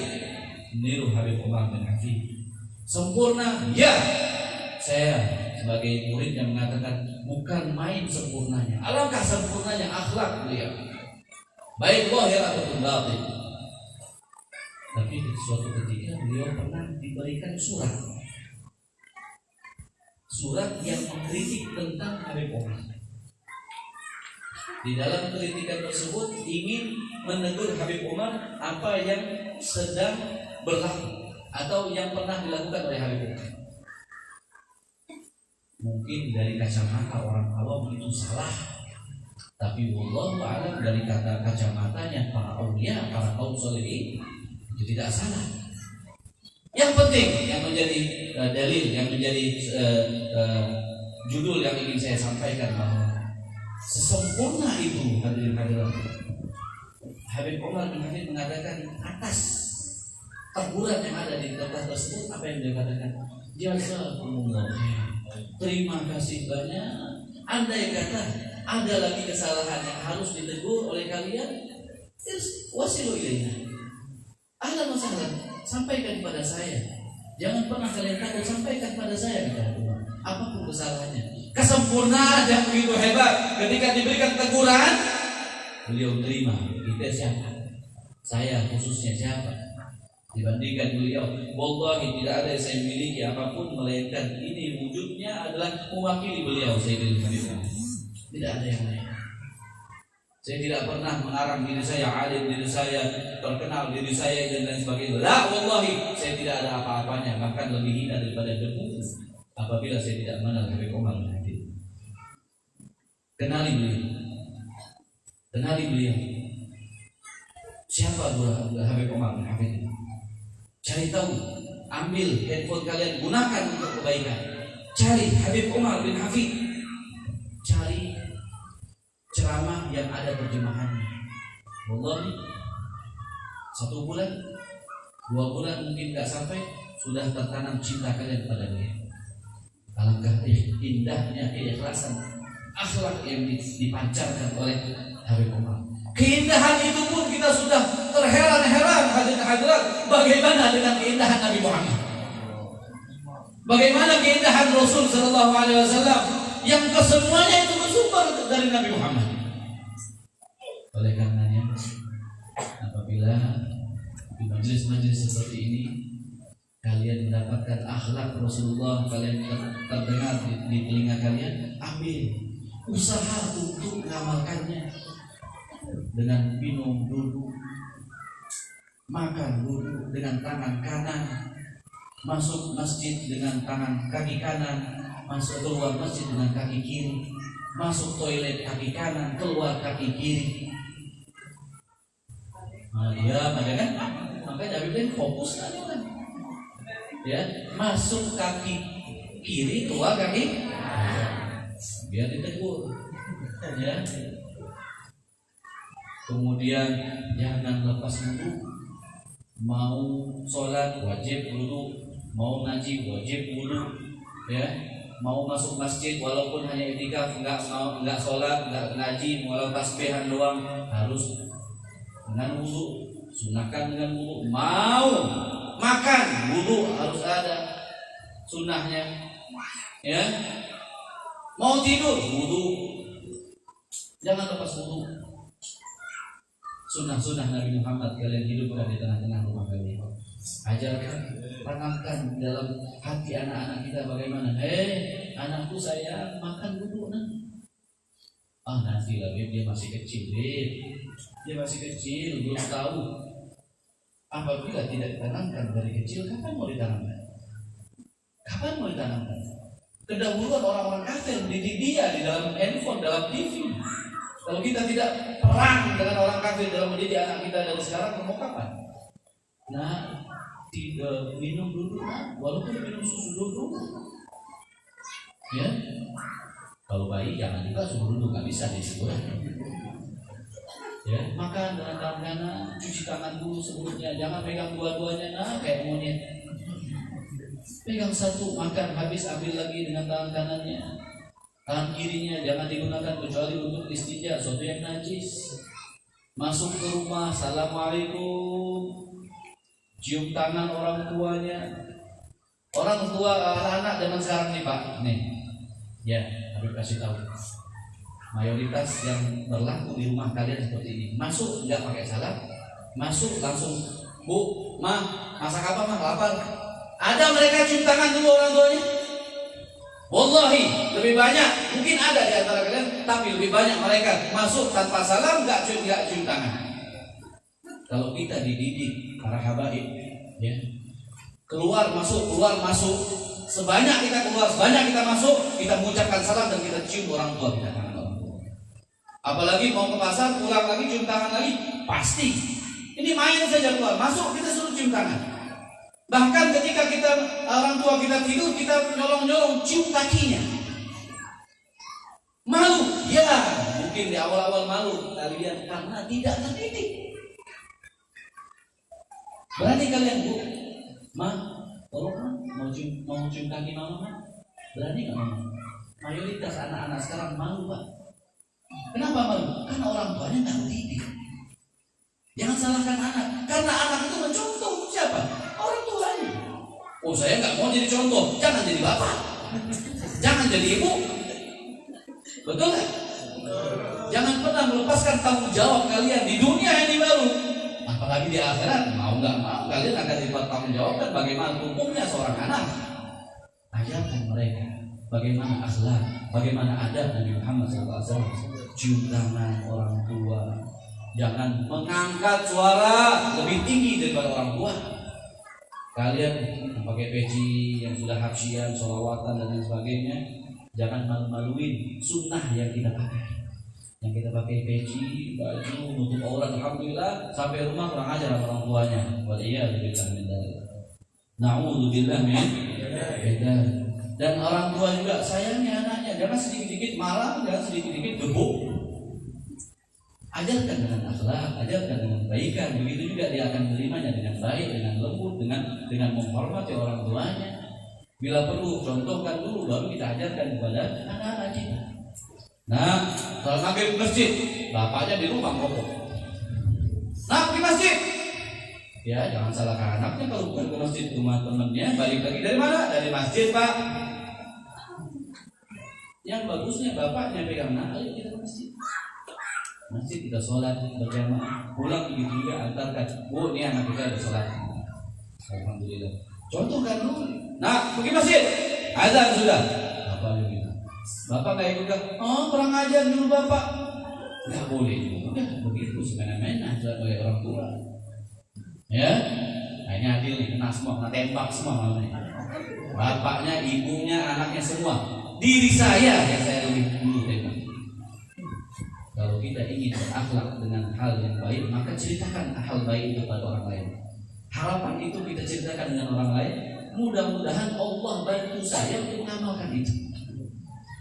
niru Habib Umar bin Hafid. Sempurna? Ya. Saya sebagai murid yang mengatakan bukan main sempurnanya. Alangkah sempurnanya akhlak beliau, baik zahir ataupun batin. Tapi suatu ketika beliau pernah diberikan surat yang mengkritik tentang Habib Umar. Di dalam kritikan tersebut ingin menegur Habib Umar apa yang sedang berlaku atau yang pernah dilakukan oleh Habib Umar. Mungkin dari kacamata orang awam itu salah, tapi wallahu a'lam dari kacamatanya para aulia, para kaum sholihin itu tidak salah. Yang penting yang menjadi dalil, yang menjadi judul yang ingin saya sampaikan bahwa sesempurna itu hadirin hadirat. Habib Umar bin Hafid mengatakan atas teguran yang ada di tempat tersebut, apa yang dia katakan? Jazakumullah, terima kasih banyak. Andai kata ada lagi kesalahan yang harus ditegur oleh kalian, wasilu ilaina. Ada masalah, sampaikan kepada saya. Jangan pernah kalian takut, sampaikan pada saya apapun kesalahannya. Kesempurnaan yang begitu hebat, ketika diberikan teguran, beliau terima. Kita siapa? Saya khususnya siapa? Dibandingkan beliau, wallahi tidak ada yang saya miliki apapun melainkan ini wujudnya adalah mewakili beliau Sayyidil Habib. Tidak ada yang lain. Saya tidak pernah mengarang diri saya alim, diri saya terkenal, diri saya dan lain sebagainya. La, wallahi saya tidak ada apa-apanya, bahkan lebih hina daripada debu. Apabila saya tidak mengenal Habib Umar bin Hafid. Kenali beliau. Siapa Habib Umar bin Hafid? Cari tahu, ambil handphone kalian, gunakan untuk kebaikan. Cari Habib Umar bin Hafid, cari ceramah yang ada terjemahannya. Wallahi 1 bulan, 2 bulan mungkin tidak sampai sudah tertanam cinta kalian kepada dia. Alangkah indahnya keikhlasan akhlak yang dipancarkan oleh Habib Umar. Keindahan itu pun kita sudah terheran-heran hadirat. Bagaimana dengan keindahan Nabi Muhammad? Bagaimana keindahan Rasul Sallallahu Alaihi Wasallam yang kesemuanya itu bersumber dari Nabi Muhammad. Oleh karenanya, apabila di majelis-majelis seperti ini kalian mendapatkan akhlak Rasulullah, kalian terdengar di telinga kalian, ambil usaha untuk mengamalkannya dengan minum duduk, makan duduk dengan tangan kanan, masuk masjid dengan tangan kaki kanan, masuk keluar masjid dengan kaki kiri, masuk toilet kaki kanan, keluar kaki kiri. Nah, ya, kan? Makanya Nabi bilang fokus kan, ya, masuk kaki kiri, keluar kaki, biar ditegur, ya. Kemudian jangan lepas wudu. Mau sholat wajib wudu, mau ngaji wajib wudu, ya. Mau masuk masjid walaupun hanya i'tikaf, enggak sholat, enggak ngaji, walau tasbihan doang, harus dengan wudu, sunahkan dengan wudu. Mau makan wudu harus ada sunahnya, ya. Mau tidur wudu, jangan lepas wudu. Sunnah-sunnah Nabi Muhammad kalian hidupkan di tengah-tengah rumah kalian. Ajarkan, tanamkan dalam hati anak-anak kita bagaimana. Anakku saya makan wudu nah. Nanti lah dia masih kecil, dia masih kecil, belum tahu. Apabila tidak ditanamkan dari kecil, kapan mau ditanamkan? Kapan mau ditanamkan? Kedahuluan orang-orang kafir mendidik dia di dalam handphone, dalam TV. Kalau kita tidak perang dengan orang kafir dalam mendidik anak kita dari sekarang, mau kapan? Nah, minum dulu, walaupun minum susu dulu, ya. Kalau bayi jangan juga suruh duduk, nggak bisa disuruh. Ya, makan dengan tangan kanan, cuci tangan dulu sebelumnya, jangan pegang dua-duanya, kayak monyet. Pegang satu, makan habis ambil lagi dengan tangan kanannya. Tangan kirinya jangan digunakan kecuali untuk istinja, sesuatu yang najis. Masuk ke rumah, assalamualaikum, cium tangan orang tuanya. Orang tua anak zaman sekarang nih Pak, nih, ya. Habib kasih tahu, mayoritas yang berlaku di rumah kalian seperti ini. Masuk nggak pakai salam, masuk langsung, Bu, Ma, masak apa Ma? Lapar. Ada mereka cium tangan dulu orang tuanya. Wallahi lebih banyak, mungkin ada di antara kalian, tapi lebih banyak mereka masuk tanpa salam, nggak cium tangan. Kalau kita dididik para habaib, ya, keluar masuk, sebanyak kita keluar, sebanyak kita masuk, kita mengucapkan salam dan kita cium orang tua kita, tangan orang tua. Apalagi mau ke pasar, pulang lagi cium tangan lagi, pasti. Ini main saja keluar, masuk kita suruh cium tangan. Bahkan ketika kita orang tua kita tidur, kita nyolong-nyolong cium kakinya. Malu, ya, mungkin di awal-awal malu kalian karena tidak terdidik. Berani kalian, Bu, Ma, tolong mau cium kaki mama, Ma? Berani nggak Mama? Mayoritas anak-anak sekarang malu, Pak. Kenapa malu? Karena orang tuanya nggak mendidik. Jangan salahkan anak, karena anak itu mencontoh siapa? Orang tuanya. Oh, saya nggak mau jadi contoh. Jangan jadi bapak, jangan jadi ibu. Betul nggak? Jangan pernah melepaskan tanggung jawab kalian di dunia ini baru. Apalagi di akhirat, mau nggak mau kalian akan bertanggung jawab dan bagaimana hukumnya seorang anak. Ajarkan mereka bagaimana akhlak, bagaimana adab Nabi Muhammad SAW. Cium tangan orang tua, jangan mengangkat suara lebih tinggi daripada orang tua. Kalian pakai peci yang sudah hafsian, sholawatan dan lain sebagainya, jangan malu-maluin sunnah yang kita pakai. Yang kita pakai peci, baju, nutup aurat, alhamdulillah, sampai rumah kurang ajar sama orang tuanya. Waliyahillah min dzalik. Na'udzubillah min dzalik. Dan orang tua juga sayangi anaknya, jangan sedikit-sedikit marah, jangan sedikit-sedikit gebuk. Ajarkan dengan akhlak, ajarkan dengan kebaikan, begitu juga dia akan menerimanya dengan baik, dengan lembut, dengan menghormati orang tuanya. Bila perlu, contohkan dulu, baru kita ajarkan kepada anak-anak kita. Nah, kalau sampai ke masjid, bapaknya di rumah merokok. Nah, pergi masjid. Ya, jangan salahkan anaknya kalau bukan ke masjid, rumah temannya, balik lagi dari mana? Dari masjid, Pak. Yang bagusnya bapaknya pegang, nah ayo kita ke masjid. Masjid kita sholat berjamaah, pulang begitu juga antarkan. Bu, ini anak kita ada sholat. Alhamdulillah. Contoh kan dulu. Nah, pergi masjid. Azan sudah. Bapak begitu. Bapak nggak ikut kan? Oh, kurang ajar dulu bapak. Nggak boleh juga begitu semena-mena sebagai orang tua. Ya, nah, ini adil nih, kena semua, kena tembak semua malamnya. Bapaknya, ibunya, anaknya semua. Diri saya yang saya lebih dulu tembak. Kalau kita ingin berakhlak dengan hal yang baik, maka ceritakan hal baik itu pada orang lain. Harapan itu kita ceritakan dengan orang lain. Mudah-mudahan Allah bantu saya untuk mengamalkan itu.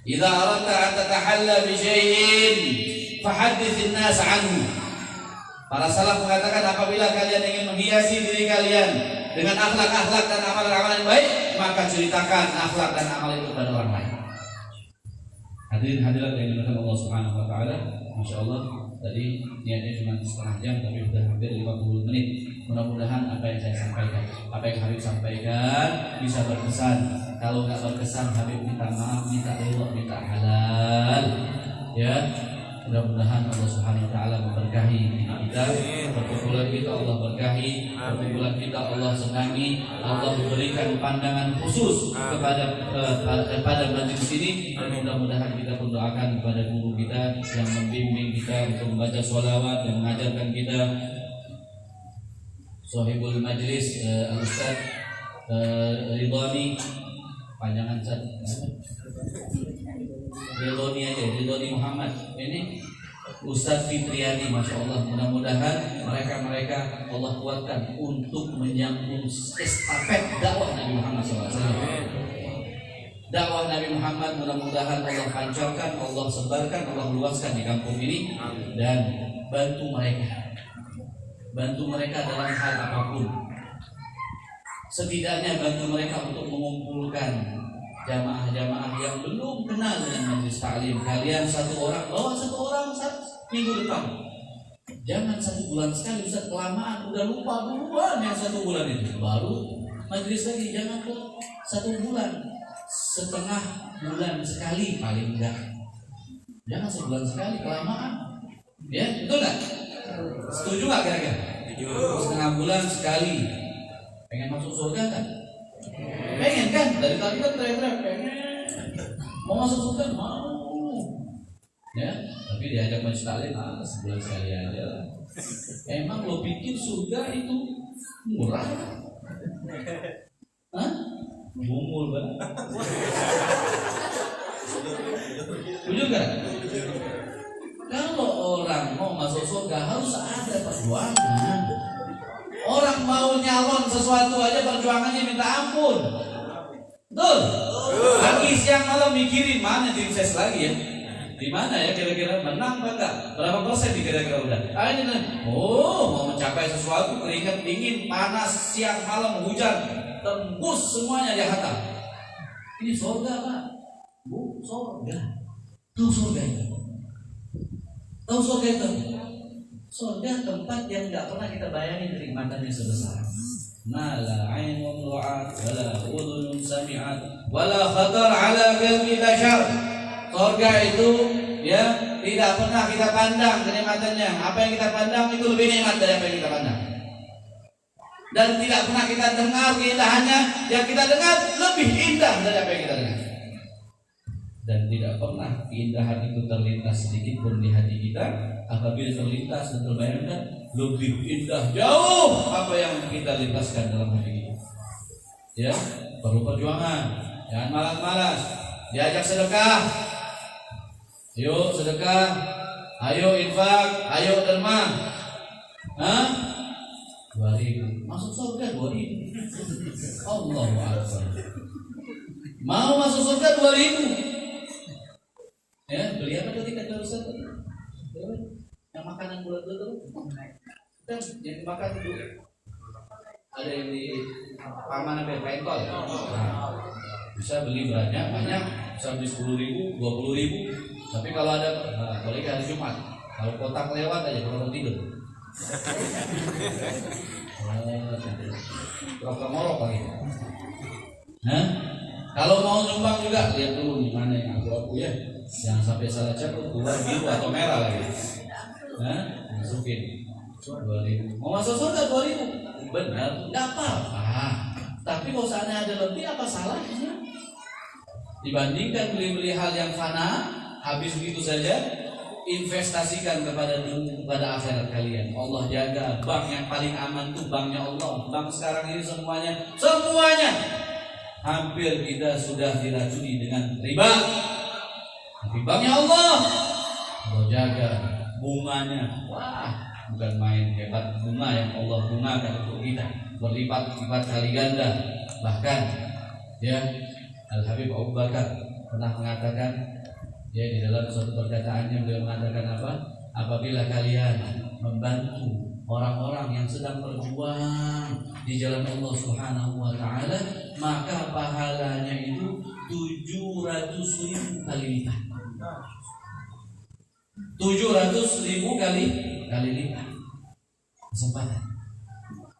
Idza aradta an tatahalla bi syai'in fahaddithin nas anhu. Para salaf mengatakan apabila kalian ingin menghiasi diri kalian dengan akhlak-akhlak dan amalan-amalan yang baik, maka ceritakan akhlak dan amal itu pada orang lain. Hadirin hadirat yang dimuliakan Allah Subhanahu wa taala, masyaallah tadi niatnya cuma setengah jam tapi sudah hampir 50 menit. Mudah-mudahan apa yang saya sampaikan, apa yang Habib sampaikan bisa berkesan. Kalau nggak berkesan, Habib minta maaf, minta ridho, minta halal. Ya, mudah-mudahan Allah Subhanahu wa taala memberkahi kita, perkumpulan kita Allah berkahi, perkumpulan kita Allah senangi, Allah memberikan pandangan khusus kepada majelis ini. Mudah-mudahan kita pun doakan kepada guru kita yang membimbing kita untuk membaca sholawat dan mengajarkan kita, Sohibul Majlis Al-Ustaz Ridhani, panjangan Ridhani aja, Ridhani Muhammad. Ini Ustaz Fitriani, Masya Allah. Mudah-mudahan mereka Allah kuatkan untuk menyambung estafet dakwah Nabi Muhammad SAW. Dakwah Nabi Muhammad mudah-mudahan Allah hancurkan, Allah sebarkan, Allah luaskan di kampung ini. Dan bantu mereka dalam hal apapun. Setidaknya bantu mereka untuk mengumpulkan jamaah-jamaah yang belum kenal dengan majelis taklim. Kalian satu orang minggu depan. Jangan 1 bulan sekali, Ustaz, kelamaan, udah lupa duluan yang 1 bulan itu. Baru majelis lagi, jangan 1 bulan, setengah bulan sekali paling enggak. Jangan sebulan sekali, kelamaan. Ya, betul nggak? Setuju nggak kira-kira? Setengah bulan sekali. Pengen masuk surga kan? Pengen kan? Dari tadi kan teriak-teriak pengen. Mau masuk surga? Mau. Ya, tapi diajak majelis taklim, sebulan sekali aja. Emang lo pikir surga itu murah? Hah? Bumul banget. Setuju nggak? Kalau orang mau masuk surga harus ada perjuangan. Orang mau nyalon sesuatu aja perjuangannya minta ampun. Betul? Pagi siang malam mikirin mana tim ses lagi ya. Di mana ya kira-kira menang apa enggak? Berapa persen kira-kira udah? Mau mencapai sesuatu, keringat dingin, panas, siang malam hujan, tembus semuanya dia hantam. Ini surga Pak. Bu, surga. Tahu surga itu? Tahu surga itu? Surga tempat yang nggak pernah kita bayangin kenikmatannya sebesar. Mala ainun ra'at, wala udhunun sami'at, wala khatar ala qalbi bashar. Surga itu ya tidak pernah kita pandang kenikmatannya. Apa yang kita pandang itu lebih nikmat dari apa yang kita pandang. Dan tidak pernah kita dengar keindahannya. Yang kita dengar lebih indah dari apa yang kita dengar. Dan tidak pernah keindahan itu terlintas sedikit pun di hati kita. Apabila terlintas dan terbayangkan, lebih indah jauh apa yang kita lintaskan dalam hati kita. Ya, perlu perjuangan. Jangan malas-malas. Diajak sedekah. Ayo sedekah. Ayo infak. Ayo derma. 2.000. Masuk surga 2.000. Allahu Akbar. Mau masuk surga 2.000. Ya, beli apa tadi kata Ustaz? Yang makanan bulat-bulat itu kan yang dimakan itu ada yang di paman apa pentol. Bisa beli banyak, bisa beli 10.000, 20.000. Tapi kalau ada, apalagi hari Jumat, kalau kotak lewat aja kalau mau tidur. Rokok morok lagi. Kalau mau nyumbang juga lihat dulu di mana yang abu-abu ya. Jangan sampai salah cek keluar biru atau merah lagi. Nah, masukin 2.000. Mau masuk surga 2.000. Benar, nggak apa-apa. Tapi kalau seandainya ada lebih apa salahnya? Dibandingkan beli-beli hal yang fana, habis begitu saja, investasikan kepada akhirat kalian. Allah jaga. Bank yang paling aman tuh banknya Allah. Bank sekarang ini semuanya hampir kita sudah diracuni dengan riba. Tapi banknya Allah jaga. Bunganya, wah, bukan main, hebat bunga yang Allah gunakan untuk kita, berlipat-lipat kali ganda. Bahkan ya Al-Habib Abu Bakar pernah mengatakan, ya di dalam suatu perkataannya beliau mengatakan apa? Apabila kalian membantu orang-orang yang sedang berjuang di jalan Allah Subhanahu wa taala, maka pahalanya itu 700.000 kali lipat. 700.000 kali lipat. Kesempatan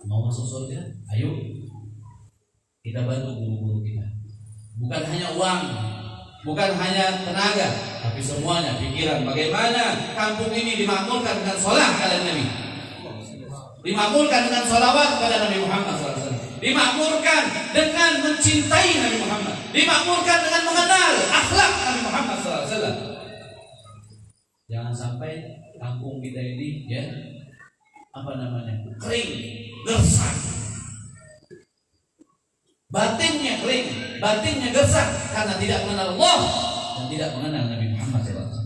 mau masuk surga, ayo kita bantu guru-guru kita. Bukan hanya uang, bukan hanya tenaga, tapi semuanya pikiran. Bagaimana kampung ini dimakmurkan dengan sholat kepada Nabi, dimakmurkan dengan sholawat kepada Nabi Muhammad SAW, dimakmurkan dengan mencintai Nabi Muhammad, dimakmurkan dengan mengenal akhlak Nabi Muhammad SAW. Jangan sampai kampung kita ini ya kering, gersang. Batinnya kering, batinnya gersang karena tidak mengenal Allah dan tidak mengenal Nabi Muhammad SAW.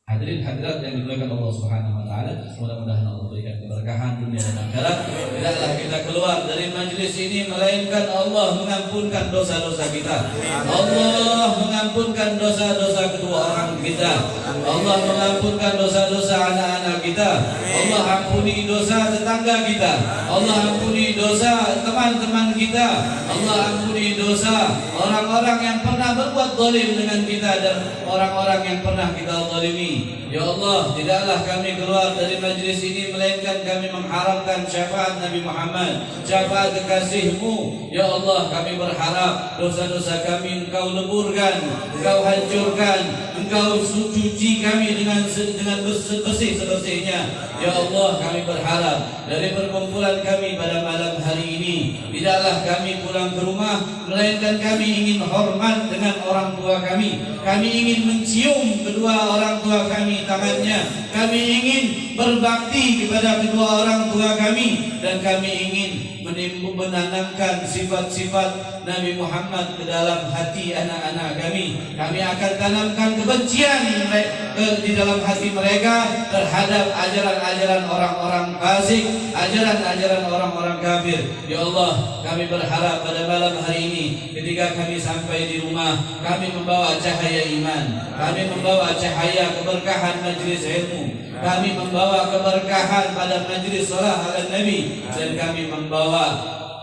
Hadirin hadirat yang dimuliakan Allah Subhanahu wa taala, mudah-mudahan Allah berikan keberkahan dunia dan akhirat. Tidaklah kita keluar dari majelis ini melainkan Allah mengampunkan dosa-dosa kita. Allah mengampunkan dosa-dosa kedua orang kita. Allah mengampunkan dosa-dosa anak-anak kita. Allah ampuni dosa tetangga kita. Allah ampuni dosa teman-teman kita. Allah ampuni dosa orang-orang yang pernah berbuat zalim dengan kita dan orang-orang yang pernah kita zalimi. Ya Allah, tidaklah kami keluar dari majlis ini melainkan kami mengharapkan syafaat Nabi Muhammad, syafaat kekasih-Mu. Ya Allah, kami berharap dosa-dosa kami Engkau leburkan, Engkau hancurkan, Engkau cuci kami dengan bersih-bersihnya. Ya Allah, kami berharap dari perkumpulan kami pada malam hari ini, tidaklah kami pulang ke rumah melainkan kami ingin hormat dengan orang tua kami. Kami ingin mencium kedua orang tua kami tangannya. Kami ingin berbakti kepada kedua orang tua kami, dan kami ingin menanamkan sifat-sifat Nabi Muhammad ke dalam hati anak-anak kami. Kami akan tanamkan kebencian di dalam hati mereka terhadap ajaran-ajaran orang-orang fasik, ajaran-ajaran orang-orang kafir. Ya Allah, kami berharap pada malam hari ini ketika kami sampai di rumah, kami membawa cahaya iman, kami membawa cahaya keberkahan majlis ilmu, kami membawa keberkahan pada majlis salat ala Nabi, dan kami membawa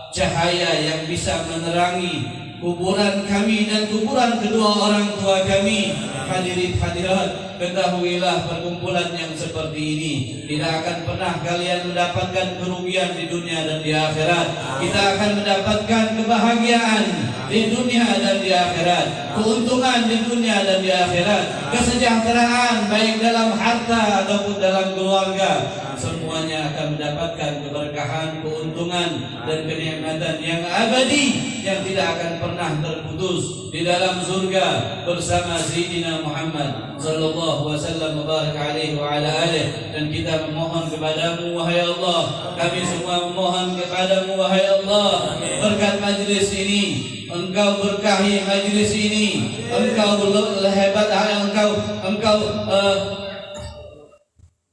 cahaya yang bisa menerangi kuburan kami dan kuburan kedua orang tua kami. Hadirin hadirat, ketahuilah perkumpulan yang seperti ini tidak akan pernah kalian mendapatkan kerugian di dunia dan di akhirat. Kita akan mendapatkan kebahagiaan di dunia dan di akhirat, keuntungan di dunia dan di akhirat, kesejahteraan baik dalam harta ataupun dalam keluarga. Semuanya akan mendapatkan keberkahan, keuntungan dan kenikmatan yang abadi yang tidak akan pernah terputus di dalam surga bersama Sayyidina Muhammad sallallahu wasallam mubarak alaihi wa ala alihi. Dan kita memohon kepadamu wahai Allah, kami semua memohon kepadamu wahai Allah, berkat majlis ini Engkau berkahi majlis ini, Engkau hebat, Engkau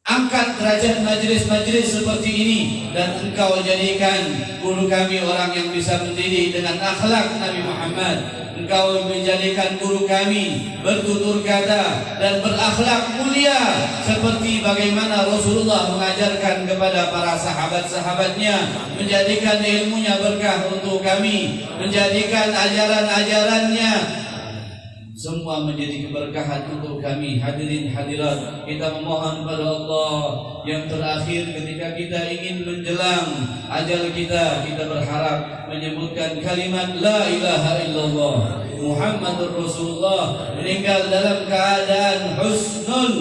angkat derajat majlis-majlis seperti ini, dan Engkau jadikan guru kami orang yang bisa mendidik dengan akhlak Nabi Muhammad. Engkau menjadikan guru kami bertutur kata dan berakhlak mulia seperti bagaimana Rasulullah mengajarkan kepada para sahabat-sahabatnya, menjadikan ilmunya berkah untuk kami, menjadikan ajaran-ajarannya semua menjadi keberkahan untuk kami. Hadirin hadirat, kita memohon kepada Allah yang terakhir ketika kita ingin menjelang ajal kita berharap menyebutkan kalimat la ilaha illallah Muhammadur Rasulullah, meninggal dalam keadaan husnul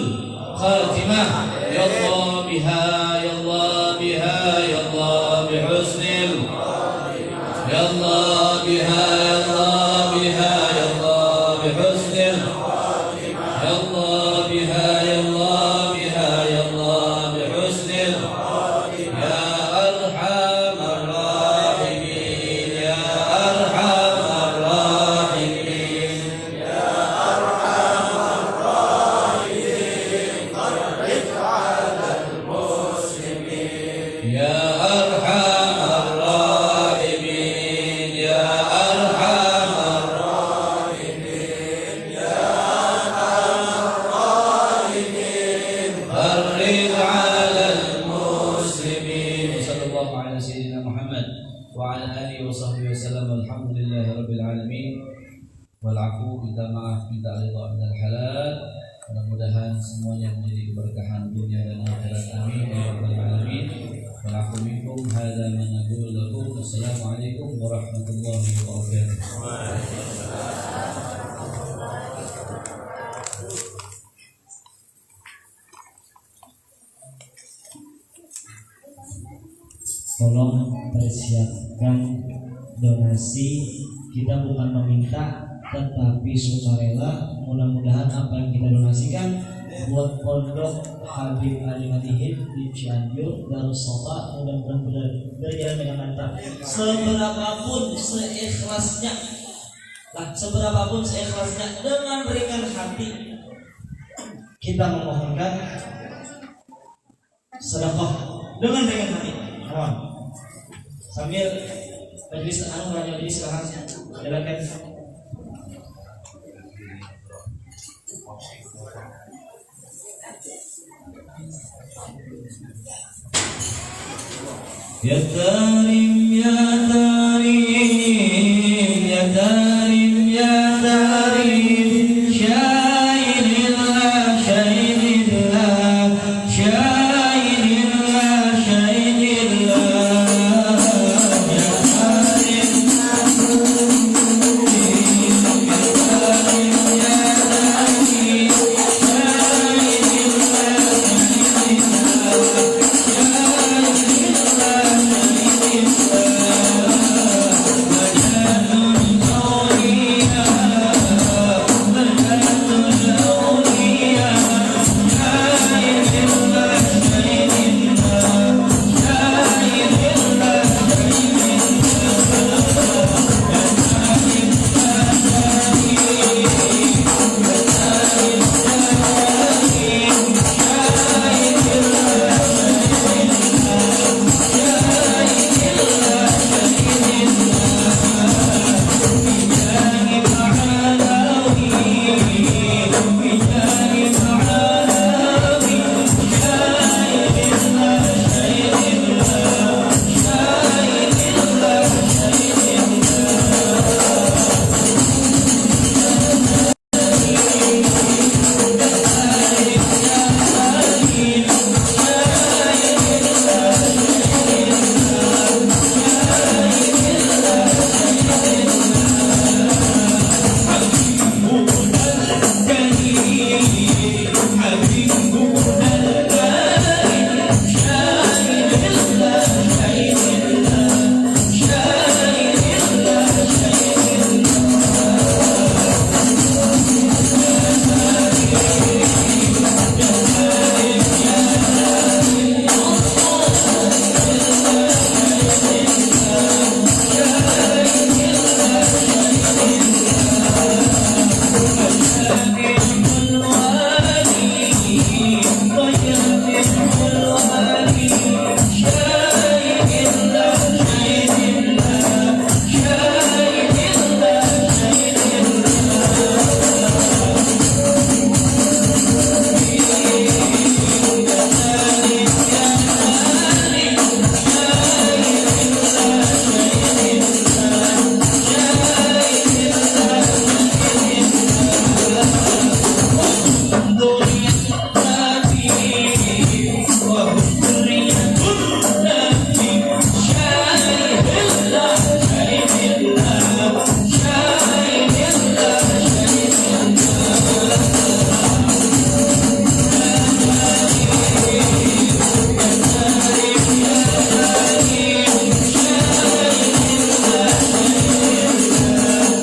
khatimah. Ya Allah biha, ya Allah biha, ya Allah bihusnil, ya Allah biha, ya Allah biha, ya Allah bihusnil, ya Allah biha, ya Allah biha, ya Allah bihusnil, ya arhamar rahimin, ya arhamar rahimin, ya arhamar rahimin, qarrib 'alal muslimin, ya arhamar rahimin, ya arhamar rahimin, ya arhamar rahimin, qarrib 'alal muslimin. Sallallahu ala sayyidina Muhammad wa ala alihi wa sahbihi wasallam. Alhamdulillahi rabbil alamin. Wal afu, minta maaf, minta ridha minal halal. Mudah-mudahan semuanya menjadi keberkahan dunia dan akhirat. Amin ya rabbal alamin. Wal afu minkum, hadza ma naqulu lakum. Assalamualaikum warahmatullahi wabarakatuh. Tolong persiapkan donasi. Kita bukan meminta, tetapi sukarela. Mudah-mudahan apa yang kita donasikan buat pondok Habib Ali Madihid di Cianjur, Darussalam, mudah-mudahan berjalan dengan lancar. Seberapapun seikhlasnya, seberapapun seikhlasnya, dengan ringan hati kita memohonkan sedekah dengan ringan hati. Sambil majelis majelis silahkan jalankan. Ya Karim ya Karim ya Karim ya Karim, syairillah syairillah syairillah syairillah, ya Karim